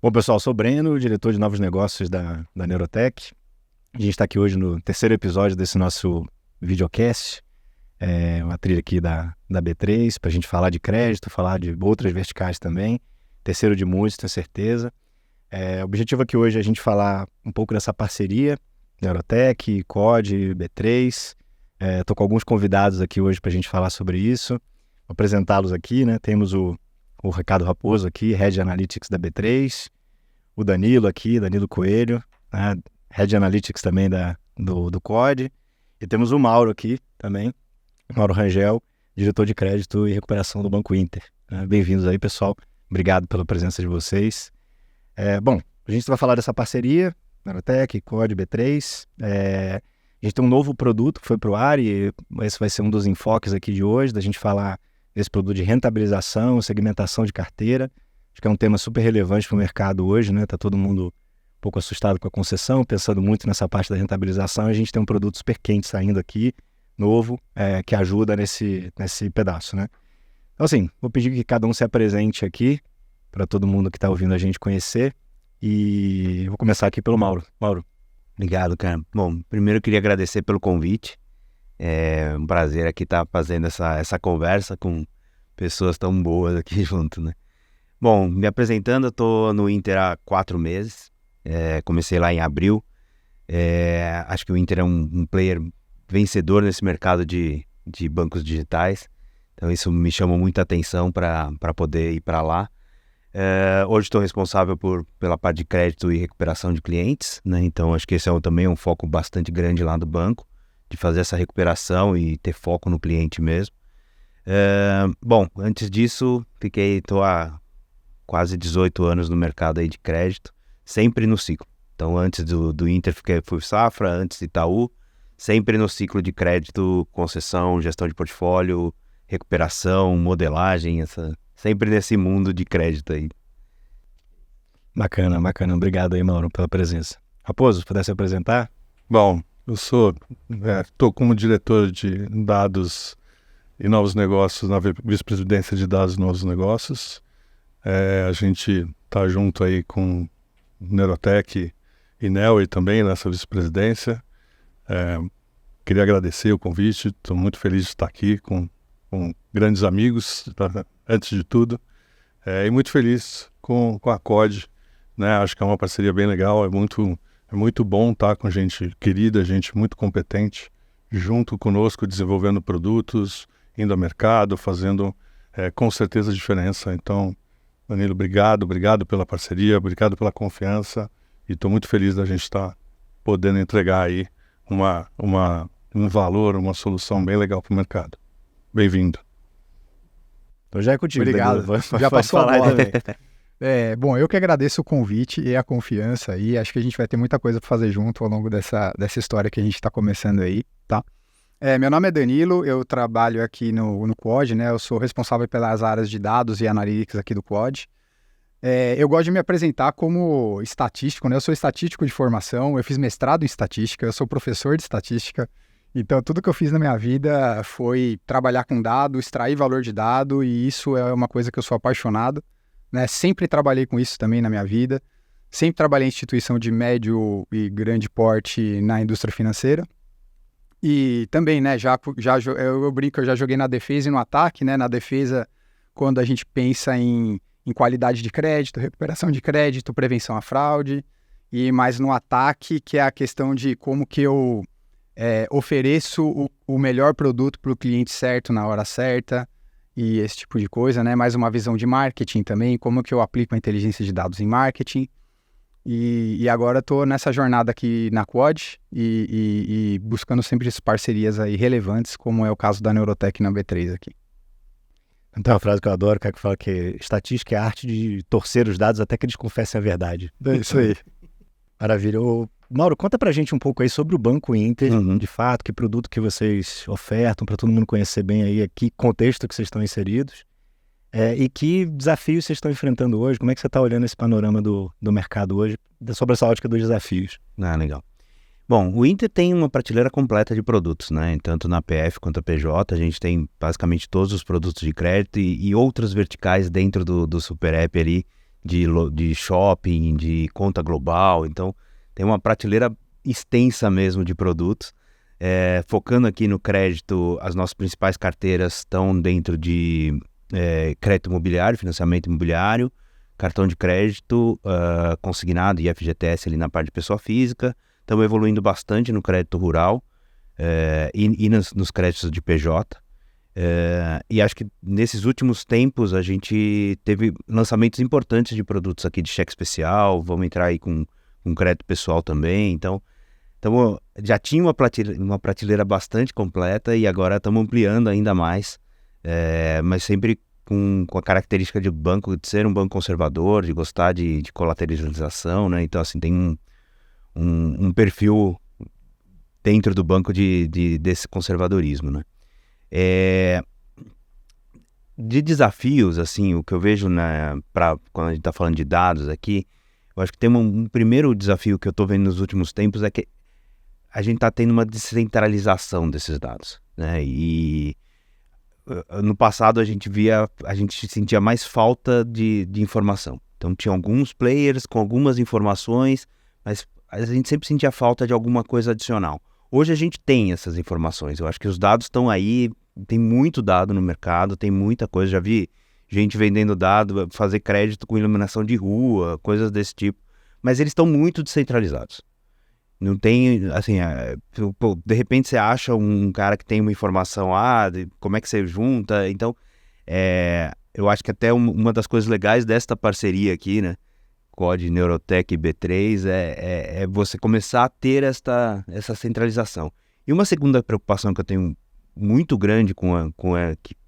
Bom, pessoal, sou o Breno, diretor de novos negócios da Neurotech. A gente está aqui hoje no terceiro episódio desse nosso videocast, uma trilha aqui da B3, para a gente falar de crédito, falar de outras verticais também. Terceiro de muitos, tenho certeza. O objetivo aqui hoje é a gente falar um pouco dessa parceria, Neurotech, COD, B3. Estou com alguns convidados aqui hoje para a gente falar sobre isso. Vou apresentá-los aqui, né? Temos o Ricardo Raposo aqui, Head Analytics da B3, o Danilo aqui, Danilo Coelho, né? Head Analytics também do COD, e temos o Mauro aqui também, Mauro Rangel, diretor de crédito e recuperação do Banco Inter. Bem-vindos aí, pessoal, obrigado pela presença de vocês. Bom, a gente vai falar dessa parceria, Neurotech, COD, B3, a gente tem um novo produto que foi para o ar e esse vai ser um dos enfoques aqui de hoje, da gente falar desse produto de rentabilização, segmentação de carteira. Acho que é um tema super relevante para o mercado hoje, né? Tá todo mundo um pouco assustado com a concessão, pensando muito nessa parte da rentabilização. A gente tem um produto super quente saindo aqui, novo, que ajuda nesse pedaço, né? Então, assim, vou pedir que cada um se apresente aqui, para todo mundo que está ouvindo a gente conhecer. E vou começar aqui pelo Mauro. Mauro. Obrigado, cara. Bom, primeiro eu queria agradecer pelo convite. É um prazer aqui estar fazendo essa conversa com pessoas tão boas aqui junto, né? Bom, me apresentando, eu estou no Inter há 4 meses. Comecei lá em abril. Acho que o Inter é um player vencedor nesse mercado de bancos digitais. Então isso me chamou muita atenção para poder ir para lá. Hoje estou responsável pela parte de crédito e recuperação de clientes, né? Então acho que esse também é um foco bastante grande lá do banco, de fazer essa recuperação e ter foco no cliente mesmo. Bom, antes disso, estou há quase 18 anos no mercado aí de crédito, sempre no ciclo. Então antes do Inter fui Safra, antes Itaú, sempre no ciclo de crédito, concessão, gestão de portfólio, recuperação, modelagem, sempre nesse mundo de crédito aí. Bacana. Obrigado aí, Mauro, pela presença. Raposo, se pudesse apresentar? Bom, eu estou como diretor de dados e novos negócios na vice-presidência de dados e novos negócios. A gente está junto aí com Neurotech e Nel também nessa vice-presidência. Queria agradecer o convite, estou muito feliz de estar aqui com grandes amigos, antes de tudo, e muito feliz com a COD, né? Acho que é uma parceria bem legal, é muito bom estar com gente querida, gente muito competente, junto conosco, desenvolvendo produtos, indo ao mercado, fazendo com certeza diferença. Então, Danilo, obrigado pela parceria, obrigado pela confiança, e estou muito feliz da gente estar podendo entregar aí um valor, uma solução bem legal para o mercado. Bem-vindo. Então já é contigo. Obrigado. Já passou a bola. Bom, eu que agradeço o convite e a confiança aí. Acho que a gente vai ter muita coisa para fazer junto ao longo dessa história que a gente está começando aí, tá? Meu nome é Danilo, eu trabalho aqui no Quad, né? Eu sou responsável pelas áreas de dados e analytics aqui do Quad. Eu gosto de me apresentar como estatístico, né? Eu sou estatístico de formação, eu fiz mestrado em estatística, eu sou professor de estatística. Então, tudo que eu fiz na minha vida foi trabalhar com dado, extrair valor de dado, e isso é uma coisa que eu sou apaixonado, né? Sempre trabalhei com isso também na minha vida. Sempre trabalhei em instituição de médio e grande porte na indústria financeira. E também, né, eu brinco, eu já joguei na defesa e no ataque, né? Na defesa, quando a gente pensa em qualidade de crédito, recuperação de crédito, prevenção à fraude, e mais no ataque, que é a questão de como que eu ofereço o melhor produto para o cliente certo na hora certa e esse tipo de coisa, né? Mais uma visão de marketing também, como que eu aplico a inteligência de dados em marketing. E agora estou nessa jornada aqui na Quad e buscando sempre parcerias aí relevantes, como é o caso da Neurotech na B3 aqui. Então, uma frase que eu adoro, que fala que estatística é a arte de torcer os dados até que eles confessem a verdade. É isso aí. Maravilha. Mauro, conta pra gente um pouco aí sobre o Banco Inter, de fato, que produto que vocês ofertam, para todo mundo conhecer bem aí, que contexto que vocês estão inseridos, e que desafios vocês estão enfrentando hoje, como é que você está olhando esse panorama do mercado hoje, sobre essa ótica dos desafios? Legal. Bom, o Inter tem uma prateleira completa de produtos, né? Tanto na PF quanto na PJ, a gente tem basicamente todos os produtos de crédito e outras verticais dentro do Super App ali, de shopping, de conta global. Então, tem uma prateleira extensa mesmo de produtos. Focando aqui no crédito, as nossas principais carteiras estão dentro de crédito imobiliário, financiamento imobiliário, cartão de crédito, consignado e FGTS ali na parte de pessoa física. Estamos evoluindo bastante no crédito rural e nos créditos de PJ. E acho que nesses últimos tempos a gente teve lançamentos importantes de produtos aqui de cheque especial, vamos entrar aí com crédito pessoal também. Então já tinha uma prateleira bastante completa e agora estamos ampliando ainda mais, mas sempre com a característica de banco, de ser um banco conservador, de gostar de colateralização, né? Então, assim, tem um perfil dentro do banco desse conservadorismo, né? De desafios, assim, o que eu vejo quando a gente está falando de dados aqui, eu acho que tem um primeiro desafio que eu estou vendo nos últimos tempos é que a gente está tendo uma descentralização desses dados, né? E no passado a gente sentia mais falta de informação. Então tinha alguns players com algumas informações, mas a gente sempre sentia falta de alguma coisa adicional. Hoje a gente tem essas informações, eu acho que os dados estão aí, tem muito dado no mercado, tem muita coisa, já vi gente vendendo dado, fazer crédito com iluminação de rua, coisas desse tipo, mas eles estão muito descentralizados. Não tem, assim, de repente você acha um cara que tem uma informação, como é que você junta? Então, eu acho que até uma das coisas legais desta parceria aqui, né, COD, Neurotech e B3, é você começar a ter essa centralização. E uma segunda preocupação que eu tenho muito grande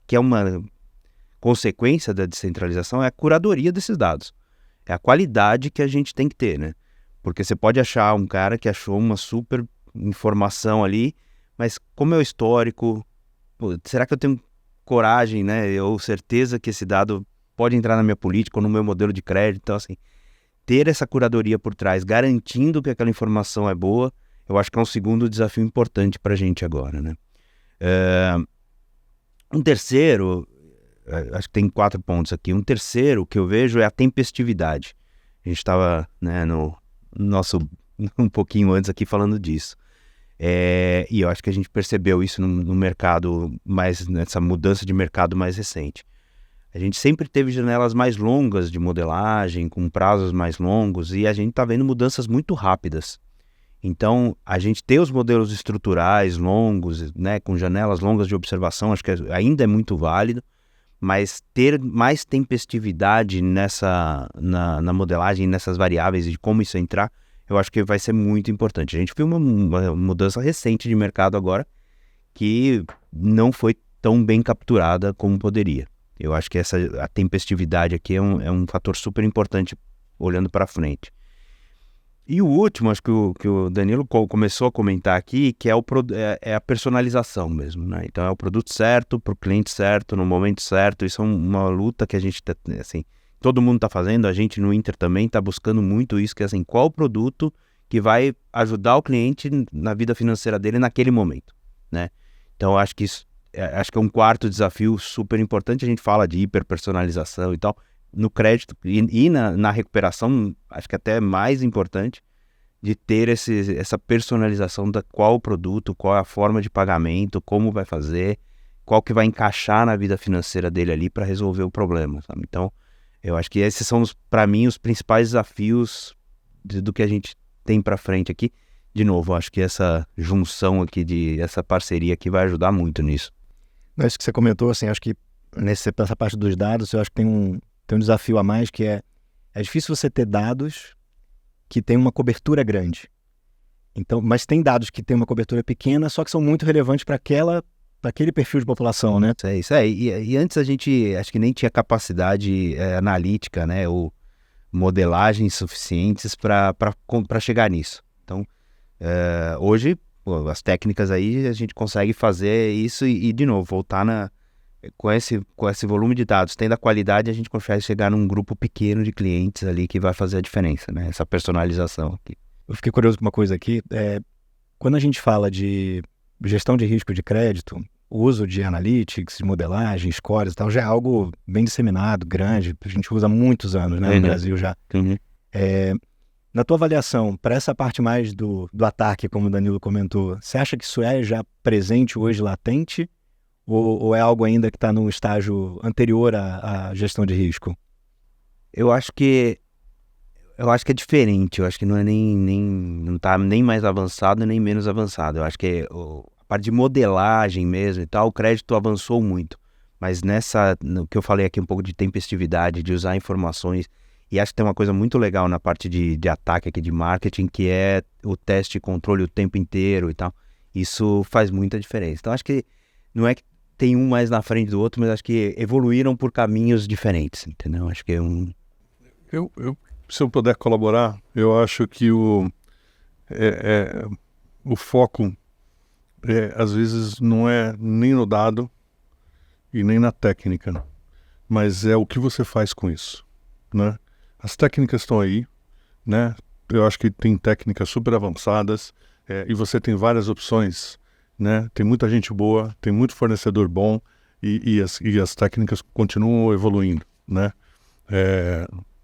que é uma consequência da descentralização, é a curadoria desses dados. É a qualidade que a gente tem que ter, né? Porque você pode achar um cara que achou uma super informação ali, mas como é o histórico, será que eu tenho coragem, né, ou certeza que esse dado pode entrar na minha política ou no meu modelo de crédito? Então, assim, ter essa curadoria por trás, garantindo que aquela informação é boa, eu acho que é um segundo desafio importante para a gente agora, né? Um terceiro, acho que tem 4 pontos aqui. Um terceiro que eu vejo é a tempestividade. A gente estava, né, um pouquinho antes aqui falando disso. E eu acho que a gente percebeu isso no mercado, nessa mudança de mercado mais recente. A gente sempre teve janelas mais longas de modelagem, com prazos mais longos, e a gente está vendo mudanças muito rápidas. Então, a gente ter os modelos estruturais longos, né, com janelas longas de observação, acho que ainda é muito válido, mas ter mais tempestividade na modelagem, nessas variáveis e de como isso entrar, eu acho que vai ser muito importante. A gente viu uma mudança recente de mercado agora que não foi tão bem capturada como poderia. Eu acho que a tempestividade aqui é um fator super importante olhando para frente. E o último, acho que o Danilo começou a comentar aqui, que é a personalização mesmo, né? Então é o produto certo, para o cliente certo, no momento certo. Isso é uma luta que a gente, assim, todo mundo está fazendo, a gente no Inter também está buscando muito isso, que é assim, qual o produto que vai ajudar o cliente na vida financeira dele naquele momento, né? Então acho que é um quarto desafio super importante. A gente fala de hiperpersonalização e tal. No crédito e na recuperação, acho que até é mais importante de ter essa personalização da qual o produto, qual é a forma de pagamento, como vai fazer, qual que vai encaixar na vida financeira dele ali para resolver o problema, sabe? Então, eu acho que esses são, para mim, os principais desafios do que a gente tem para frente aqui. De novo, eu acho que essa junção aqui, essa parceria aqui vai ajudar muito nisso. Isso que você comentou, assim, acho que nessa parte dos dados, eu acho que tem um desafio a mais, que é difícil você ter dados que tem uma cobertura grande. Então, mas tem dados que tem uma cobertura pequena, só que são muito relevantes para aquele perfil de população, né? Isso aí. E antes a gente, acho que nem tinha capacidade analítica, né, ou modelagens suficientes para chegar nisso. Então, hoje, as técnicas aí, a gente consegue fazer isso e de novo, voltar com esse volume de dados, tendo a qualidade, a gente consegue chegar num grupo pequeno de clientes ali que vai fazer a diferença, né? Essa personalização aqui. Eu fiquei curioso com uma coisa aqui. Quando a gente fala de gestão de risco de crédito, o uso de analytics, de modelagem, scores e tal, já é algo bem disseminado, grande, a gente usa há muitos anos, né, no Brasil já. Na tua avaliação, para essa parte mais do ataque, como o Danilo comentou, você acha que isso é já presente hoje, latente, ou é algo ainda que está num estágio anterior à gestão de risco? Eu acho que é diferente, eu acho que não é não tá nem mais avançado nem menos avançado. Eu acho que a parte de modelagem mesmo e tal, o crédito avançou muito, mas no que eu falei aqui um pouco de tempestividade, de usar informações, e acho que tem uma coisa muito legal na parte de ataque aqui de marketing, que é o teste e controle o tempo inteiro e tal. Isso faz muita diferença. Então acho que não é que tem um mais na frente do outro, mas acho que evoluíram por caminhos diferentes, entendeu? Acho que é se eu puder colaborar, eu acho que o foco, às vezes, não é nem no dado e nem na técnica, mas é o que você faz com isso, né? As técnicas estão aí, né? Eu acho que tem técnicas super avançadas e você tem várias opções, né? Tem muita gente boa, tem muito fornecedor bom e as técnicas continuam evoluindo, né?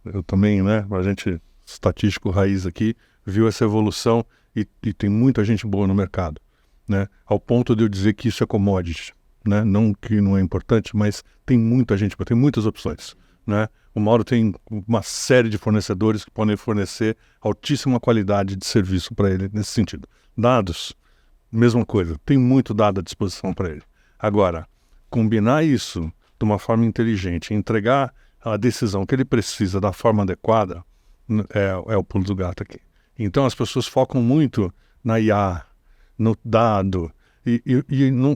Eu também, né? A gente, estatístico raiz aqui, viu essa evolução e tem muita gente boa no mercado, né? Ao ponto de eu dizer que isso é commodity, né? Não que não é importante, mas tem muita gente, tem muitas opções, né? O Mauro tem uma série de fornecedores que podem fornecer altíssima qualidade de serviço para ele nesse sentido. Dados, mesma coisa, tem muito dado à disposição para ele. Agora, combinar isso de uma forma inteligente, entregar a decisão que ele precisa da forma adequada, é o pulo do gato aqui. Então as pessoas focam muito na IA, no dado, e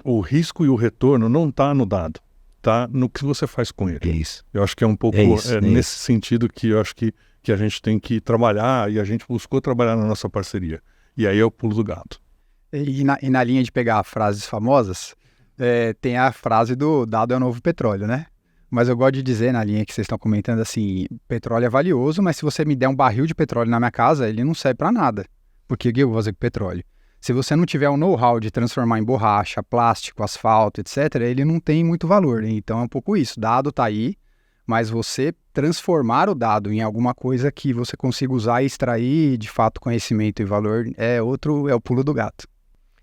o risco e o retorno não está no dado, está no que você faz com ele. É isso. Eu acho que é um pouco nesse sentido que eu acho que a gente tem que trabalhar, e a gente buscou trabalhar na nossa parceria. E aí é o pulo do gato. E na linha de pegar frases famosas, tem a frase do dado é o novo petróleo, né? Mas eu gosto de dizer, na linha que vocês estão comentando, assim, petróleo é valioso, mas se você me der um barril de petróleo na minha casa, ele não serve para nada. Porque o que eu vou fazer com petróleo? Se você não tiver o know-how de transformar em borracha, plástico, asfalto, etc., ele não tem muito valor, né? Então é um pouco isso. Dado está aí, mas você transformar o dado em alguma coisa que você consiga usar e extrair, de fato, conhecimento e valor, é o pulo do gato.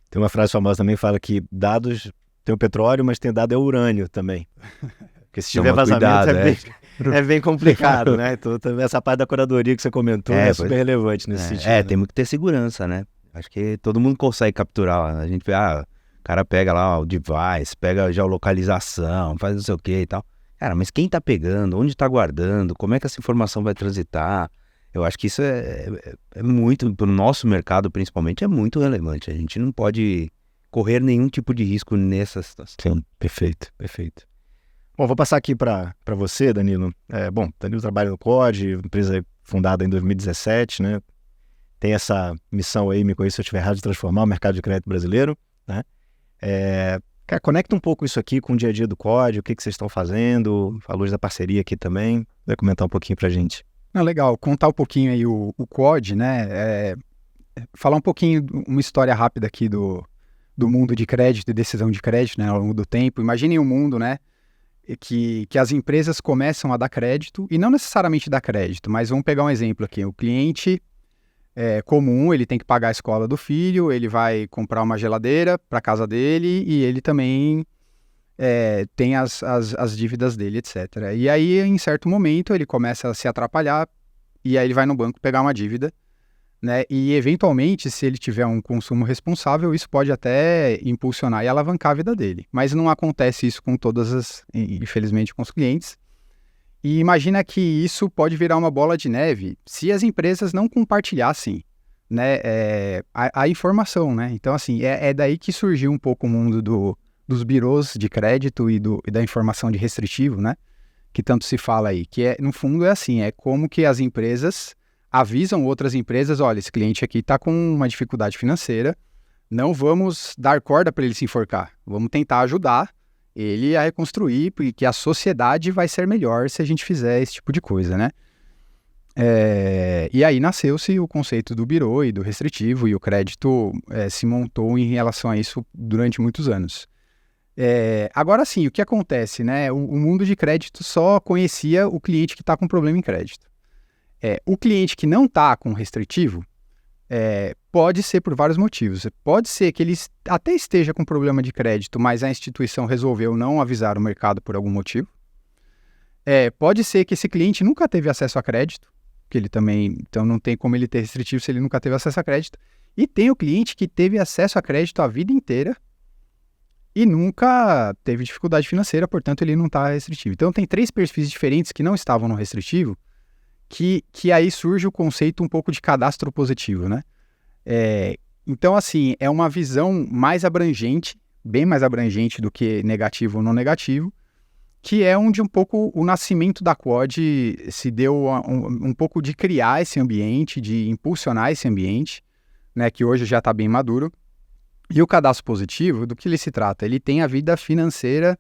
Tem uma frase famosa também que fala que dados tem o petróleo, mas tem dado é o urânio também. Porque se tiver vazamento é bem complicado, né? Então também essa parte da curadoria que você comentou é super relevante nesse sentido. Né? Tem que ter segurança, né? Acho que todo mundo consegue capturar. A gente vê, o cara pega lá o device, pega a geolocalização, faz não sei o que e tal. Cara, mas quem tá pegando? Onde tá guardando? Como é que essa informação vai transitar? Eu acho que isso é muito, pro nosso mercado principalmente, é muito relevante. A gente não pode correr nenhum tipo de risco nessa situação. Sim, perfeito. Bom, vou passar aqui para você, Danilo. Danilo trabalha no COD, empresa fundada em 2017, né? Tem essa missão aí, me corrija se eu estiver errado, de transformar o mercado de crédito brasileiro, né? Cara, conecta um pouco isso aqui com o dia a dia do COD, o que vocês estão fazendo, a luz da parceria aqui também. Vai comentar um pouquinho para a gente. Legal, contar um pouquinho aí o COD, né? Falar um pouquinho, uma história rápida aqui do mundo de crédito e decisão de crédito, né? Ao longo do tempo. Imaginem um mundo, né? Que as empresas começam a dar crédito, e não necessariamente dar crédito, mas vamos pegar um exemplo aqui. O cliente comum, ele tem que pagar a escola do filho, ele vai comprar uma geladeira para casa dele e ele também tem as dívidas dele, etc. E aí, em certo momento, ele começa a se atrapalhar e aí ele vai no banco pegar uma dívida, né? E, eventualmente, se ele tiver um consumo responsável, isso pode até impulsionar e alavancar a vida dele. Mas não acontece isso com infelizmente, com os clientes. E imagina que isso pode virar uma bola de neve se as empresas não compartilhassem, né, a informação, né? Então, assim, é daí que surgiu um pouco o mundo dos birôs de crédito e da informação de restritivo, né? Que tanto se fala aí. Que, no fundo, é assim, é como que as empresas avisam outras empresas, olha, esse cliente aqui está com uma dificuldade financeira, não vamos dar corda para ele se enforcar, vamos tentar ajudar ele a reconstruir, porque a sociedade vai ser melhor se a gente fizer esse tipo de coisa, né? E aí nasceu-se o conceito do birô e do restritivo, e o crédito se montou em relação a isso durante muitos anos. Agora sim, o que acontece, né? O mundo de crédito só conhecia o cliente que está com problema em crédito. O cliente que não está com restritivo, pode ser por vários motivos. Pode ser que ele até esteja com problema de crédito, mas a instituição resolveu não avisar o mercado por algum motivo. Pode ser que esse cliente nunca teve acesso a crédito, que ele também, então não tem como ele ter restritivo se ele nunca teve acesso a crédito. E tem o cliente que teve acesso a crédito a vida inteira e nunca teve dificuldade financeira, portanto ele não está restritivo. Então tem 3 perfis diferentes que não estavam no restritivo, que aí surge o conceito um pouco de cadastro positivo, né? Então, assim, é uma visão mais abrangente, bem mais abrangente do que negativo ou não negativo, que é onde um pouco o nascimento da Quod se deu um pouco de criar esse ambiente, de impulsionar esse ambiente, né, que hoje já está bem maduro. E o cadastro positivo, do que ele se trata? Ele tem a vida financeira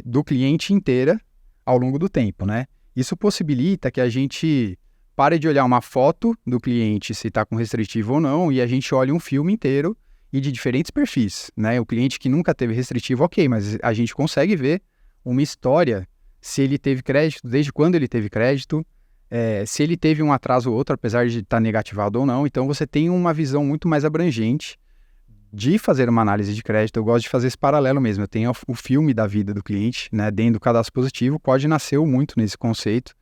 do cliente inteira ao longo do tempo, né? Isso possibilita que a gente pare de olhar uma foto do cliente, se está com restritivo ou não, e a gente olhe um filme inteiro e de diferentes perfis, né? O cliente que nunca teve restritivo, ok, mas a gente consegue ver uma história, se ele teve crédito, desde quando ele teve crédito, se ele teve um atraso ou outro, apesar de estar negativado ou não. Então você tem uma visão muito mais abrangente de fazer uma análise de crédito. Eu gosto de fazer esse paralelo mesmo. Eu tenho o filme da vida do cliente, né, dentro do cadastro positivo. O Quod nasceu muito nesse conceito.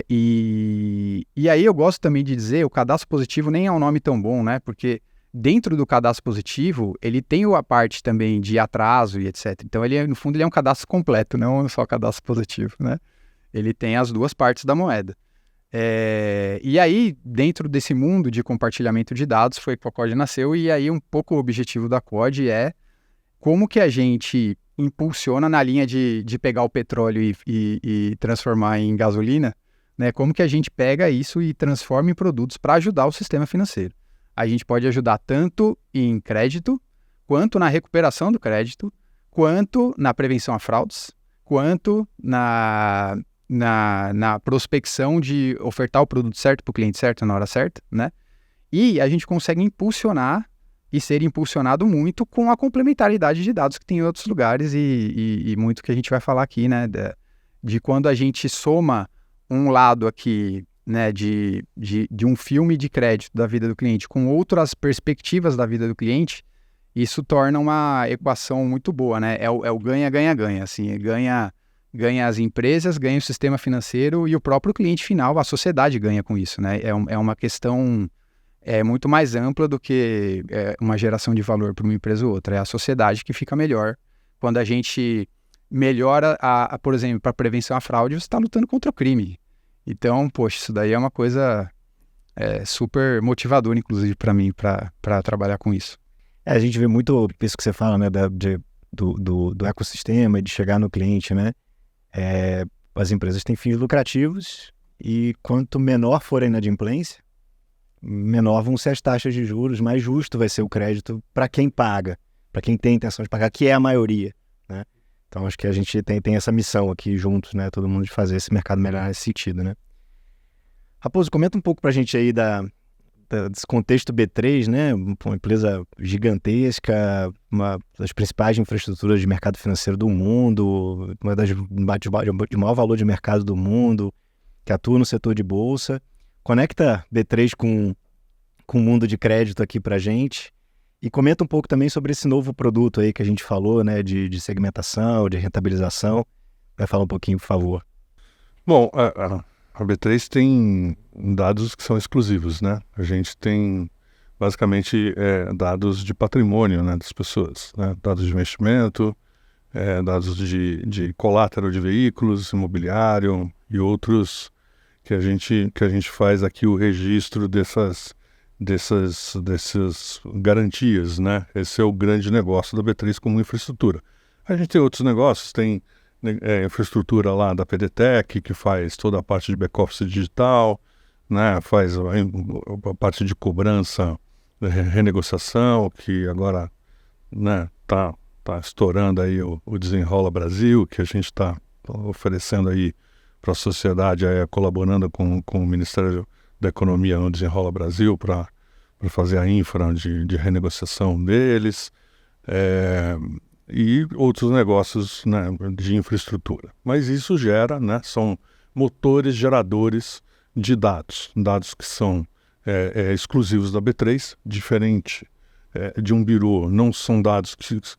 E aí eu gosto também de dizer, o cadastro positivo nem é um nome tão bom, né? Porque dentro do cadastro positivo, ele tem a parte também de atraso e etc. Então, no fundo, ele é um cadastro completo, não só cadastro positivo, né? Ele tem as duas partes da moeda. E aí, dentro desse mundo de compartilhamento de dados, foi que a Quod nasceu, e aí um pouco o objetivo da Quod é como que a gente impulsiona na linha de pegar o petróleo e transformar em gasolina, né? Como que a gente pega isso e transforma em produtos para ajudar o sistema financeiro. A gente pode ajudar tanto em crédito, quanto na recuperação do crédito, quanto na prevenção a fraudes, quanto na prospecção de ofertar o produto certo para o cliente certo na hora certa, né? E a gente consegue impulsionar e ser impulsionado muito com a complementaridade de dados que tem em outros lugares e muito que a gente vai falar aqui, né? De quando a gente soma um lado aqui, né, de um filme de crédito da vida do cliente com outras perspectivas da vida do cliente, isso torna uma equação muito boa, né? É o ganha-ganha-ganha, assim, ganha as empresas, ganha o sistema financeiro e o próprio cliente final, a sociedade ganha com isso, né? É uma questão muito mais ampla do que uma geração de valor para uma empresa ou outra. É a sociedade que fica melhor. Quando a gente melhora, por exemplo, para prevenção à fraude, você está lutando contra o crime. Então, poxa, isso daí é uma coisa super motivadora, inclusive, para mim, para trabalhar com isso. A gente vê muito isso que você fala, né, do ecossistema e de chegar no cliente, né? As empresas têm fins lucrativos e quanto menor for a inadimplência, menor vão ser as taxas de juros, mais justo vai ser o crédito para quem paga, para quem tem intenção de pagar, que é a maioria, né? Então, acho que a gente tem essa missão aqui juntos, né? Todo mundo de fazer esse mercado melhorar nesse sentido, né? Raposo, comenta um pouco pra gente aí desse contexto B3, né? Uma empresa gigantesca, uma das principais infraestruturas de mercado financeiro do mundo, uma das de maior valor de mercado do mundo, que atua no setor de bolsa. Conecta B3 com o mundo de crédito aqui pra gente. E comenta um pouco também sobre esse novo produto aí que a gente falou, né, de segmentação, de rentabilização. Vai falar um pouquinho, por favor. Bom, a B3 tem dados que são exclusivos, né? A gente tem, basicamente, dados de patrimônio, né, das pessoas, né? Dados de investimento, dados de colátero de veículos, imobiliário e outros que a gente faz aqui o registro dessas garantias, né? Esse é o grande negócio da B3 como infraestrutura. A gente tem outros negócios, tem infraestrutura lá da PDTec, que faz toda a parte de back-office digital, né? Faz a parte de cobrança, renegociação, que agora, né, tá estourando aí o Desenrola Brasil, que a gente está oferecendo aí para a sociedade, colaborando com o Ministério da Economia no Desenrola Brasil para fazer a infra de renegociação deles. e outros negócios, né, de infraestrutura. Mas isso gera, né, são motores geradores de dados que são exclusivos da B3, diferente de um birô. Não são dados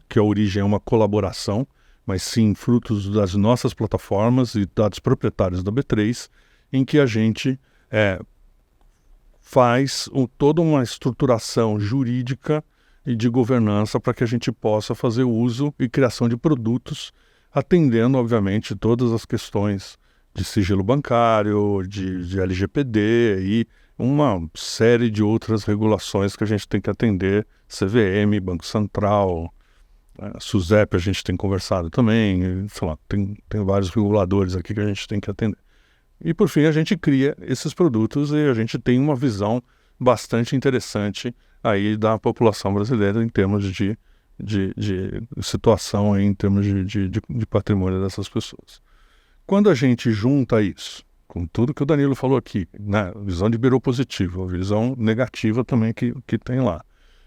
que a origem é uma colaboração, mas sim frutos das nossas plataformas e dados proprietários da B3, em que a gente faz toda uma estruturação jurídica e de governança para que a gente possa fazer uso e criação de produtos, atendendo, obviamente, todas as questões de sigilo bancário, de LGPD e uma série de outras regulações que a gente tem que atender, CVM, Banco Central, SUSEP a gente tem conversado também, sei lá, tem vários reguladores aqui que a gente tem que atender. E, por fim, a gente cria esses produtos e a gente tem uma visão bastante interessante aí da população brasileira em termos de situação, aí, em termos de patrimônio dessas pessoas. Quando a gente junta isso com tudo que o Danilo falou aqui, né, visão de birô positivo, a visão negativa também que tem lá,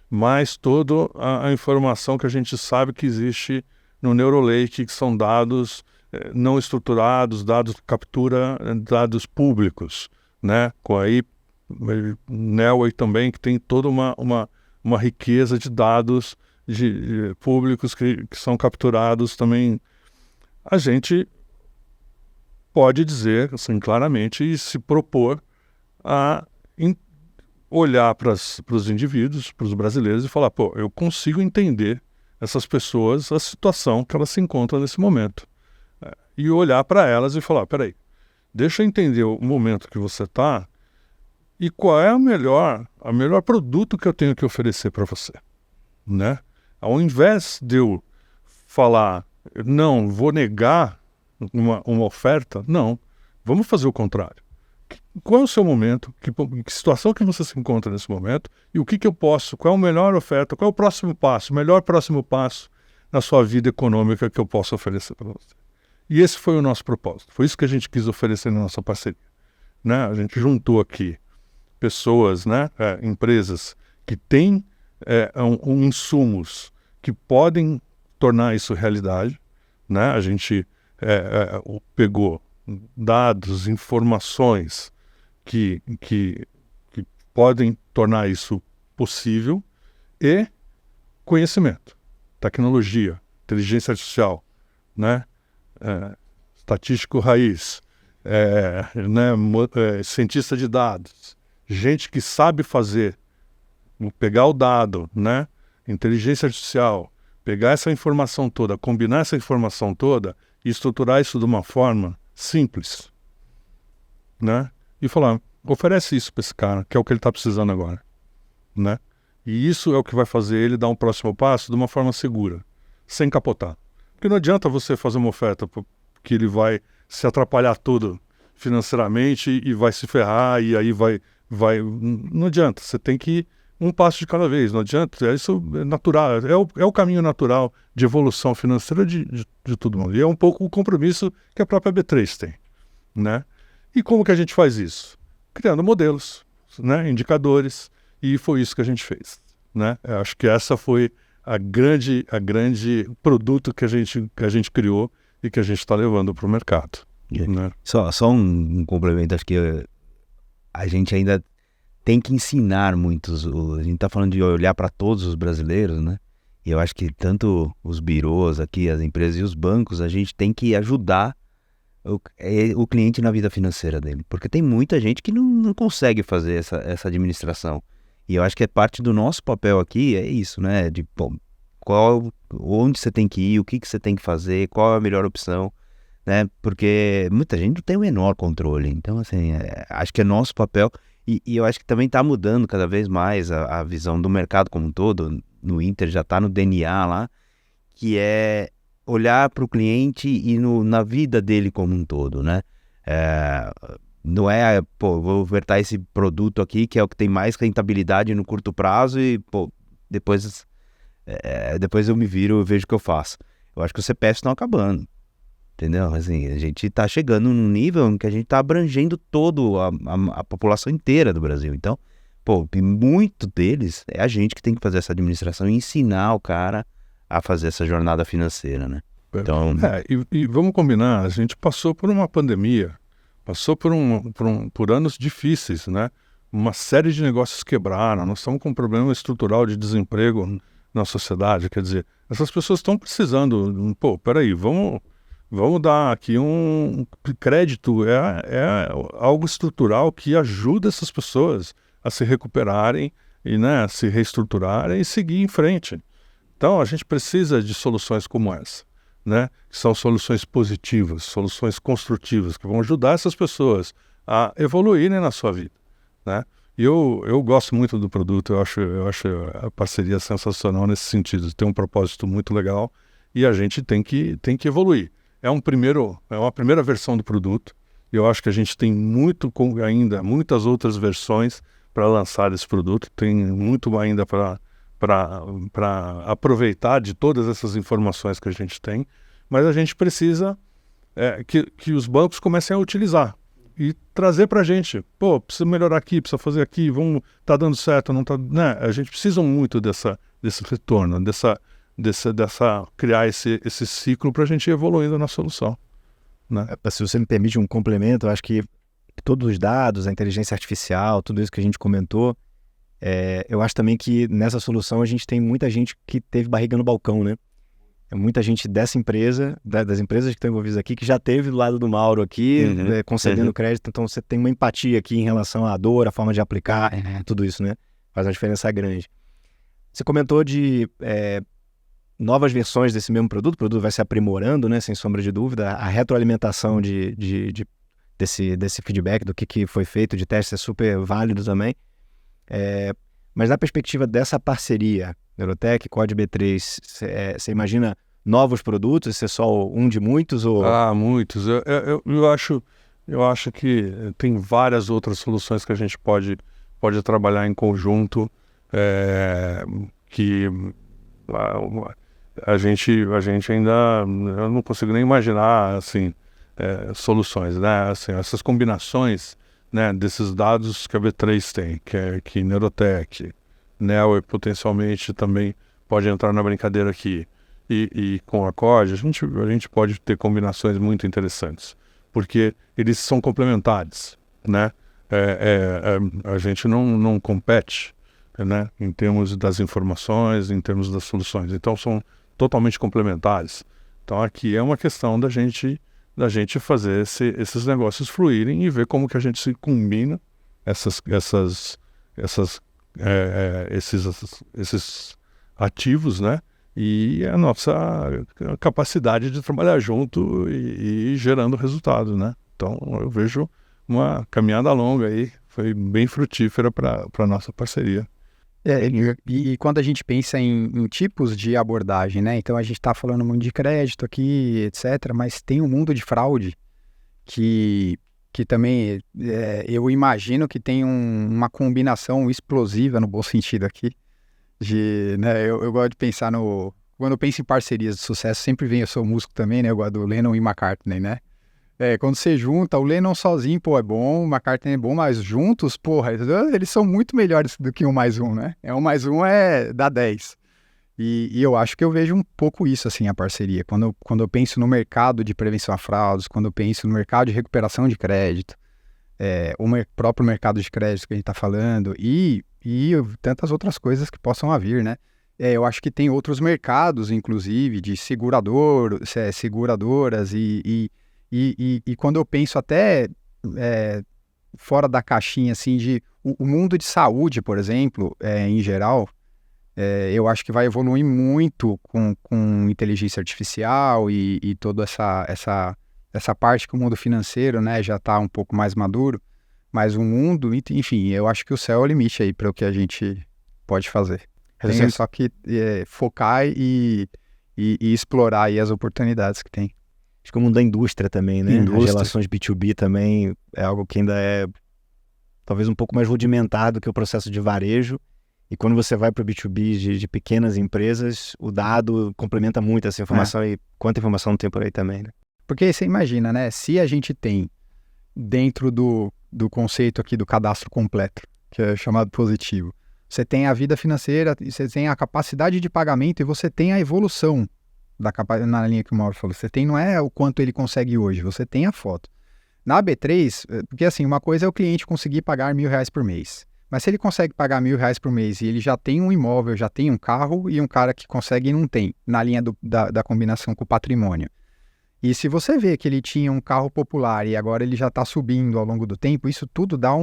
mas toda a informação que a gente sabe que existe no NeuroLake, que são dados não estruturados, dados captura, dados públicos, né? Com aí Nelway também, que tem toda uma riqueza de dados públicos que são capturados também. A gente pode dizer assim, claramente e se propor a olhar para os indivíduos, para os brasileiros e falar, pô, eu consigo entender essas pessoas, a situação que elas se encontram nesse momento. E olhar para elas e falar, peraí, deixa eu entender o momento que você está e qual é o melhor produto que eu tenho que oferecer para você, né? Ao invés de eu falar, não, vou negar uma oferta, não, vamos fazer o contrário. Qual é o seu momento, que situação que você se encontra nesse momento e o que eu posso, qual é a melhor oferta, qual é o próximo passo, o melhor próximo passo na sua vida econômica que eu posso oferecer para você. E esse foi o nosso propósito, foi isso que a gente quis oferecer na nossa parceria, né? A gente juntou aqui pessoas, né, empresas que têm insumos que podem tornar isso realidade, né? A gente pegou dados, informações que podem tornar isso possível e conhecimento, tecnologia, inteligência artificial, né? Estatístico raiz, cientista de dados, gente que sabe pegar o dado, né? Inteligência artificial, pegar essa informação toda, combinar essa informação toda e estruturar isso de uma forma simples, né? E falar, oferece isso para esse cara, que é o que ele está precisando agora, né? E isso é o que vai fazer ele dar um próximo passo de uma forma segura, sem capotar. Porque não adianta você fazer uma oferta que ele vai se atrapalhar todo financeiramente e vai se ferrar e aí vai... Não adianta, você tem que ir um passo de cada vez, não adianta, isso é natural, é o caminho natural de evolução financeira de todo mundo. E é um pouco o compromisso que a própria B3 tem, né? E como que a gente faz isso? Criando modelos, né? Indicadores, e foi isso que a gente fez, né? Eu acho que essa foi a grande produto que a gente criou e que a gente está levando para o mercado. Né? Só um complemento, acho que a gente ainda tem que ensinar muitos, a gente está falando de olhar para todos os brasileiros, né? E eu acho que tanto os birôs aqui, as empresas e os bancos, a gente tem que ajudar o cliente na vida financeira dele, porque tem muita gente que não consegue fazer essa administração. E eu acho que parte do nosso papel aqui é isso, né? De onde você tem que ir, o que você tem que fazer, qual é a melhor opção, né? Porque muita gente não tem o menor controle. Então, assim, acho que é nosso papel. E eu acho que também está mudando cada vez mais a visão do mercado como um todo. No Inter já está no DNA lá, que é olhar para o cliente e na vida dele como um todo, né? Não é, vou ofertar esse produto aqui que é o que tem mais rentabilidade no curto prazo e, depois eu me viro e vejo o que eu faço. Eu acho que os CPFs estão acabando, entendeu? Assim, a gente está chegando num nível em que a gente está abrangendo toda a população inteira do Brasil. Então, muito deles é a gente que tem que fazer essa administração e ensinar o cara a fazer essa jornada financeira, né? Então, e vamos combinar, a gente passou por uma pandemia, passou por anos difíceis, né? Uma série de negócios quebraram, nós estamos com um problema estrutural de desemprego na sociedade, quer dizer, essas pessoas estão precisando, peraí, vamos dar aqui um crédito, é algo estrutural que ajuda essas pessoas a se recuperarem e, né, se reestruturarem e seguir em frente. Então, a gente precisa de soluções como essa, né? Que são soluções positivas, soluções construtivas, que vão ajudar essas pessoas a evoluírem na sua vida, né? E eu gosto muito do produto, eu acho a parceria sensacional nesse sentido, tem um propósito muito legal e a gente tem que evoluir. É uma primeira versão do produto e eu acho que a gente tem ainda muitas outras versões para lançar esse produto, tem muito ainda para aproveitar de todas essas informações que a gente tem, mas a gente precisa que os bancos comecem a utilizar e trazer para a gente, precisa melhorar aqui, precisa fazer aqui, tá dando certo, não tá, né? A gente precisa muito desse retorno, criar esse ciclo para a gente ir evoluindo na solução, né? Se você me permite um complemento, eu acho que todos os dados, a inteligência artificial, tudo isso que a gente comentou, eu acho também que nessa solução a gente tem muita gente que teve barriga no balcão, né? Muita gente dessa empresa, das empresas que estão envolvidas aqui, que já teve do lado do Mauro aqui, concedendo crédito, então você tem uma empatia aqui em relação à dor, a forma de aplicar, tudo isso, né? Faz uma diferença grande. Você comentou de novas versões desse mesmo produto, o produto vai se aprimorando, né? Sem sombra de dúvida, a retroalimentação desse feedback do que foi feito de teste é super válido também. Mas na perspectiva dessa parceria, Neurotech, Code B3, você imagina novos produtos? Esse é só um de muitos? Ou... muitos. Eu acho que tem várias outras soluções que a gente pode trabalhar em conjunto, que a gente ainda, eu não consigo nem imaginar assim, soluções, né? Assim, essas combinações, né, desses dados que a B3 tem, que Neurotech, Neo potencialmente também pode entrar na brincadeira aqui, e com a Code, a gente pode ter combinações muito interessantes, porque eles são complementares, né? A gente não compete, né, em termos das informações, em termos das soluções, então são totalmente complementares. Então aqui é uma questão da gente fazer esses negócios fluírem e ver como que a gente se combina esses ativos, né? E a nossa capacidade de trabalhar junto e gerando resultado, né? Então eu vejo uma caminhada longa aí, foi bem frutífera para a nossa parceria. E quando a gente pensa em tipos de abordagem, né? Então a gente está falando muito de crédito aqui, etc., mas tem um mundo de fraude que também eu imagino que tem uma combinação explosiva, no bom sentido aqui, né? Eu gosto de pensar quando eu penso em parcerias de sucesso, sempre vem, eu sou músico também, né? Eu gosto do Lennon e McCartney, né? Quando você junta, o Lennon sozinho, é bom, o McCartney é bom, mas juntos, eles são muito melhores do que um mais um, né? Um mais um dá 10. E eu acho que eu vejo um pouco isso, assim, a parceria. Quando eu penso no mercado de prevenção a fraudes, quando eu penso no mercado de recuperação de crédito, o próprio mercado de crédito que a gente está falando, e tantas outras coisas que possam vir, né? Eu acho que tem outros mercados, inclusive, de seguradoras, e quando eu penso até fora da caixinha, assim, o mundo de saúde, por exemplo, em geral, eu acho que vai evoluir muito com inteligência artificial e toda essa parte que o mundo financeiro, né, já está um pouco mais maduro, mas o mundo, enfim, eu acho que o céu é o limite aí para o que a gente pode fazer. Tem só que focar e explorar aí as oportunidades que tem. Acho que o mundo da indústria também, né? As relações B2B também é algo que ainda é talvez um pouco mais rudimentar do que o processo de varejo. E quando você vai para o B2B de pequenas empresas, o dado complementa muito essa informação e quanta informação não tem por aí também, né? Porque você imagina, né? Se a gente tem dentro do conceito aqui do cadastro completo, que é chamado positivo, Você tem a vida financeira, você tem a capacidade de pagamento e você tem a evolução na linha que o Mauro falou. Você tem, não é o quanto ele consegue hoje, você tem a foto. Na B3, porque assim, uma coisa é o cliente conseguir pagar R$1.000 por mês. Mas se ele consegue pagar R$1.000 por mês e ele já tem um imóvel, já tem um carro e um cara que consegue e não tem, na linha da combinação com o patrimônio. E se você vê que ele tinha um carro popular e agora ele já está subindo ao longo do tempo, isso tudo dá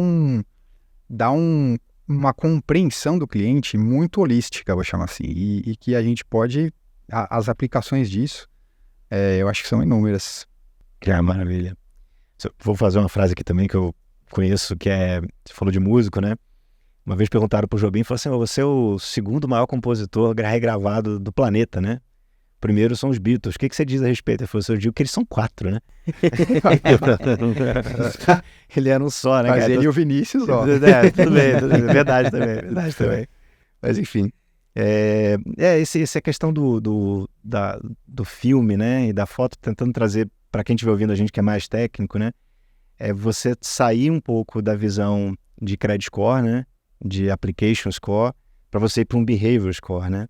uma compreensão do cliente muito holística, vou chamar assim, e que a gente pode, as aplicações disso, eu acho que são inúmeras. Que maravilha. Vou fazer uma frase aqui também que eu conheço, que você falou de músico, né? Uma vez perguntaram pro Jobim, falaram assim, você é o segundo maior compositor regravado do planeta, né? Primeiro são os Beatles. O que você diz a respeito? Ele falou assim, eu digo que eles são 4, né? Ele era um só, né? Mas cara? ele e o Vinícius, ó. Tudo bem. Verdade também. Mas enfim. Essa questão do filme, né? E da foto, tentando trazer para quem estiver ouvindo a gente que é mais técnico, né? É você sair um pouco da visão de credit score, né? De application score, para você ir para um behavior score, né?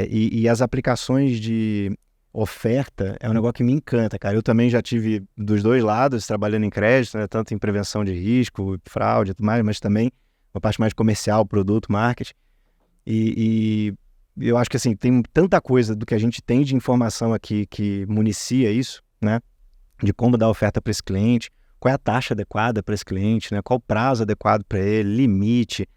E as aplicações de oferta é um negócio que me encanta, cara. Eu também já tive dos dois lados, trabalhando em crédito, né? Tanto em prevenção de risco, fraude e tudo mais, mas também uma parte mais comercial, produto, marketing. E eu acho que assim, tem tanta coisa do que a gente tem de informação aqui que municia isso, né? De como dar oferta para esse cliente, qual é a taxa adequada para esse cliente, né? Qual o prazo adequado para ele, limite.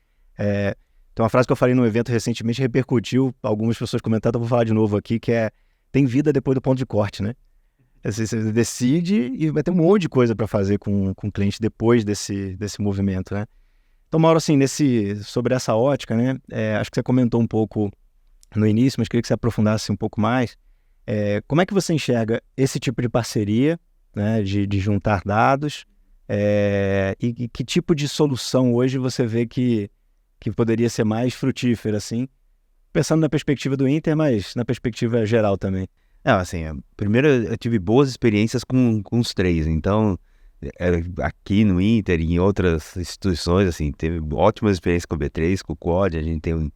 Tem uma frase que eu falei num evento recentemente, repercutiu, algumas pessoas comentaram, eu vou falar de novo aqui, que tem vida depois do ponto de corte, né? Você decide e vai ter um monte de coisa para fazer com o cliente depois desse movimento, né? Então, Mauro, assim, sobre essa ótica, né? Acho que você comentou um pouco no início, mas queria que você aprofundasse um pouco mais. Como é que você enxerga esse tipo de parceria, né? De juntar dados e que tipo de solução hoje você vê que poderia ser mais frutífera, assim, pensando na perspectiva do Inter, mas na perspectiva geral também. Assim, primeiro eu tive boas experiências com os três, então aqui no Inter e em outras instituições, assim, teve ótimas experiências com o B3, com o Quad, a gente tem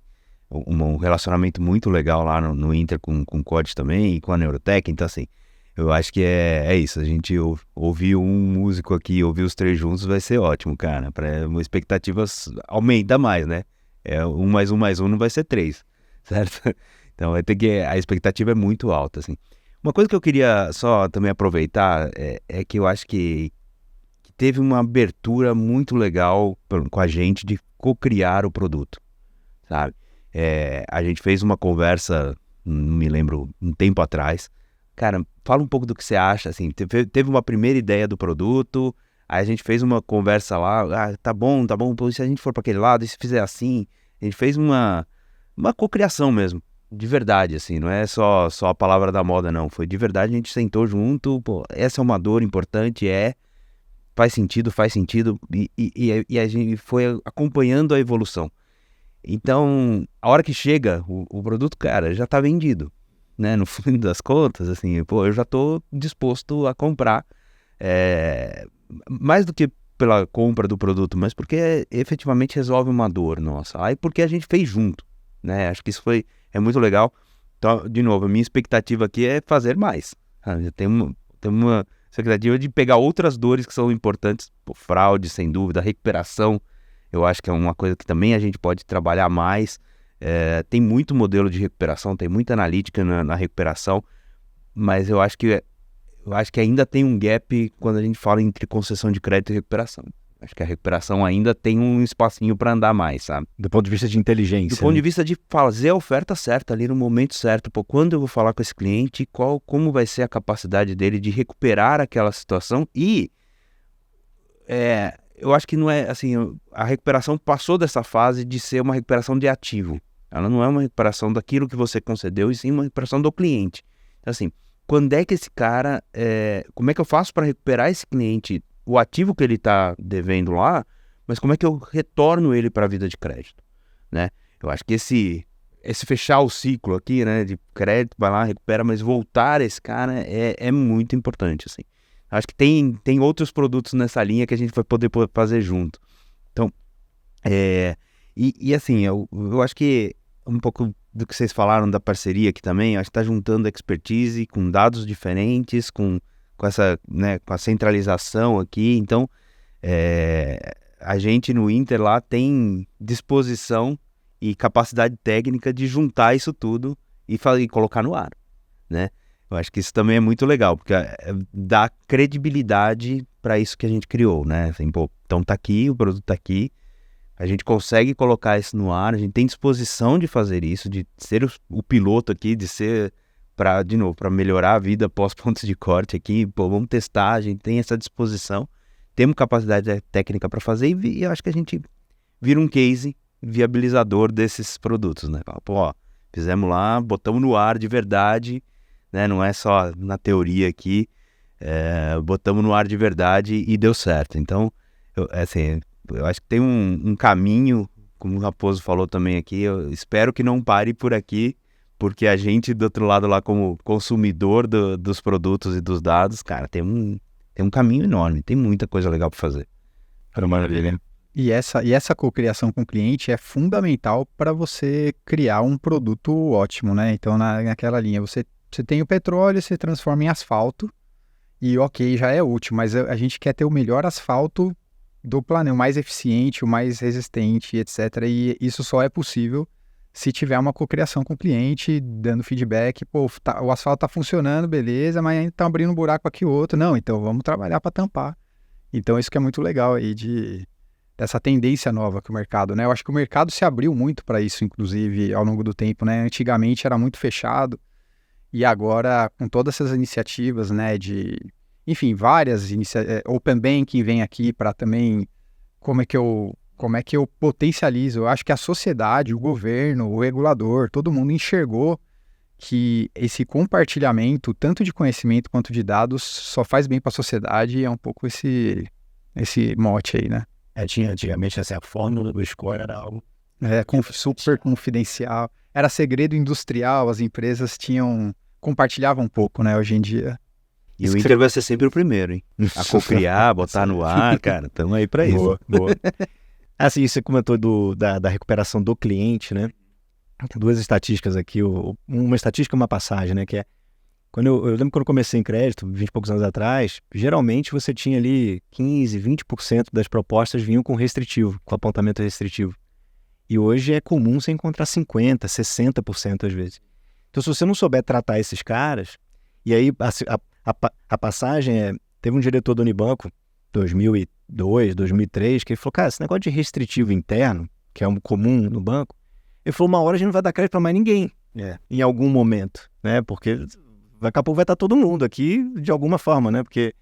um relacionamento muito legal lá no Inter com o Quad também e com a Neurotech, então assim, eu acho que é isso, a gente ouvir um músico aqui, ouvir os três juntos vai ser ótimo, cara, para uma expectativa aumenta mais, né? 1 mais 1 mais 1 não vai ser 3, certo? Então vai ter a expectativa é muito alta, assim. Uma coisa que eu queria só também aproveitar é que eu acho que teve uma abertura muito legal com a gente de co-criar o produto, sabe? A gente fez uma conversa, não me lembro, um tempo atrás. Cara, fala um pouco do que você acha, assim, teve uma primeira ideia do produto, aí a gente fez uma conversa lá, tá bom, pô, se a gente for para aquele lado, e se fizer assim, a gente fez uma cocriação mesmo, de verdade, assim, não é só a palavra da moda, não, foi de verdade, a gente sentou junto, pô, essa é uma dor importante, faz sentido, e a gente foi acompanhando a evolução. Então, a hora que chega o produto, cara, já tá vendido. Né, no fim das contas, assim, pô, eu já tô disposto a comprar, mais do que pela compra do produto, mas porque efetivamente resolve uma dor nossa, aí porque a gente fez junto, né, acho que isso é muito legal. Então, de novo, a minha expectativa aqui é fazer mais, eu tenho uma expectativa de pegar outras dores que são importantes, pô, fraude, sem dúvida, recuperação, eu acho que é uma coisa que também a gente pode trabalhar mais. Tem muito modelo de recuperação, tem muita analítica na recuperação, mas eu acho que ainda tem um gap quando a gente fala entre concessão de crédito e recuperação. Acho que a recuperação ainda tem um espacinho para andar mais, sabe? Do ponto de vista de inteligência. Do ponto de vista de fazer a oferta certa ali no momento certo. Pô, quando eu vou falar com esse cliente, como vai ser a capacidade dele de recuperar aquela situação e... eu acho que não é assim, a recuperação passou dessa fase de ser uma recuperação de ativo. Ela não é uma recuperação daquilo que você concedeu, e sim uma recuperação do cliente. Então, assim, quando é que esse cara... como é que eu faço para recuperar esse cliente, o ativo que ele está devendo lá, mas como é que eu retorno ele para a vida de crédito, né? Eu acho que esse fechar o ciclo aqui, né, de crédito, vai lá, recupera, mas voltar esse cara é muito importante, assim. Acho que tem outros produtos nessa linha que a gente vai poder fazer junto. Então, E assim, eu acho que um pouco do que vocês falaram da parceria aqui também, acho que está juntando expertise com dados diferentes, com essa, né, com a centralização aqui. Então, a gente no Inter lá tem disposição e capacidade técnica de juntar isso tudo e colocar no ar, né? Eu acho que isso também é muito legal, porque dá credibilidade para isso que a gente criou, né? Assim, pô, então tá aqui, o produto tá aqui, a gente consegue colocar isso no ar, a gente tem disposição de fazer isso, de ser o piloto aqui, de ser, para melhorar a vida pós pontos de corte aqui, pô, vamos testar, a gente tem essa disposição, temos capacidade técnica para fazer e eu acho que a gente vira um case viabilizador desses produtos, né? Pô, ó, fizemos lá, botamos no ar de verdade, né? Não é só na teoria aqui, botamos no ar de verdade e deu certo. Então, eu acho que tem um caminho, como o Raposo falou também aqui, eu espero que não pare por aqui, porque a gente do outro lado lá como consumidor dos produtos e dos dados, cara, tem um caminho enorme, tem muita coisa legal para fazer. Maravilha. E essa cocriação com o cliente é fundamental para você criar um produto ótimo, né? Então, naquela linha, você tem o petróleo, você transforma em asfalto, e ok, já é útil, mas a gente quer ter o melhor asfalto do planeta, o mais eficiente, o mais resistente, etc. E isso só é possível se tiver uma cocriação com o cliente, dando feedback, pô, o asfalto tá funcionando, beleza, mas ainda tá abrindo um buraco aqui outro. Não, então vamos trabalhar para tampar. Então isso que é muito legal aí dessa tendência nova que o mercado, né? Eu acho que o mercado se abriu muito para isso, inclusive, ao longo do tempo, né? Antigamente era muito fechado, e agora, com todas essas iniciativas, né, enfim, várias iniciativas, Open Banking vem aqui para também, como é que eu potencializo? Eu acho que a sociedade, o governo, o regulador, todo mundo enxergou que esse compartilhamento, tanto de conhecimento quanto de dados, só faz bem para a sociedade, e é um pouco esse mote aí, né? Tinha antigamente essa fórmula do score era algo super confidencial, era segredo industrial, as empresas compartilhavam um pouco, né, hoje em dia. E o Inter vai ser sempre o primeiro, hein? A cocriar, botar no ar, cara, estamos aí para isso. Boa. Assim, você comentou da recuperação do cliente, né? Duas estatísticas aqui, uma estatística e uma passagem, né? Que é, eu lembro quando eu comecei em crédito, 20 e poucos anos atrás, geralmente você tinha ali 15, 20% das propostas vinham com restritivo, com apontamento restritivo. E hoje é comum você encontrar 50%, 60% às vezes. Então, se você não souber tratar esses caras, e aí a passagem teve um diretor do Unibanco, 2002, 2003, que ele falou, cara, esse negócio de restritivo interno, que é um comum no banco, ele falou, uma hora a gente não vai dar crédito para mais ninguém, em algum momento, né? Porque daqui a pouco vai estar todo mundo aqui de alguma forma, né? Porque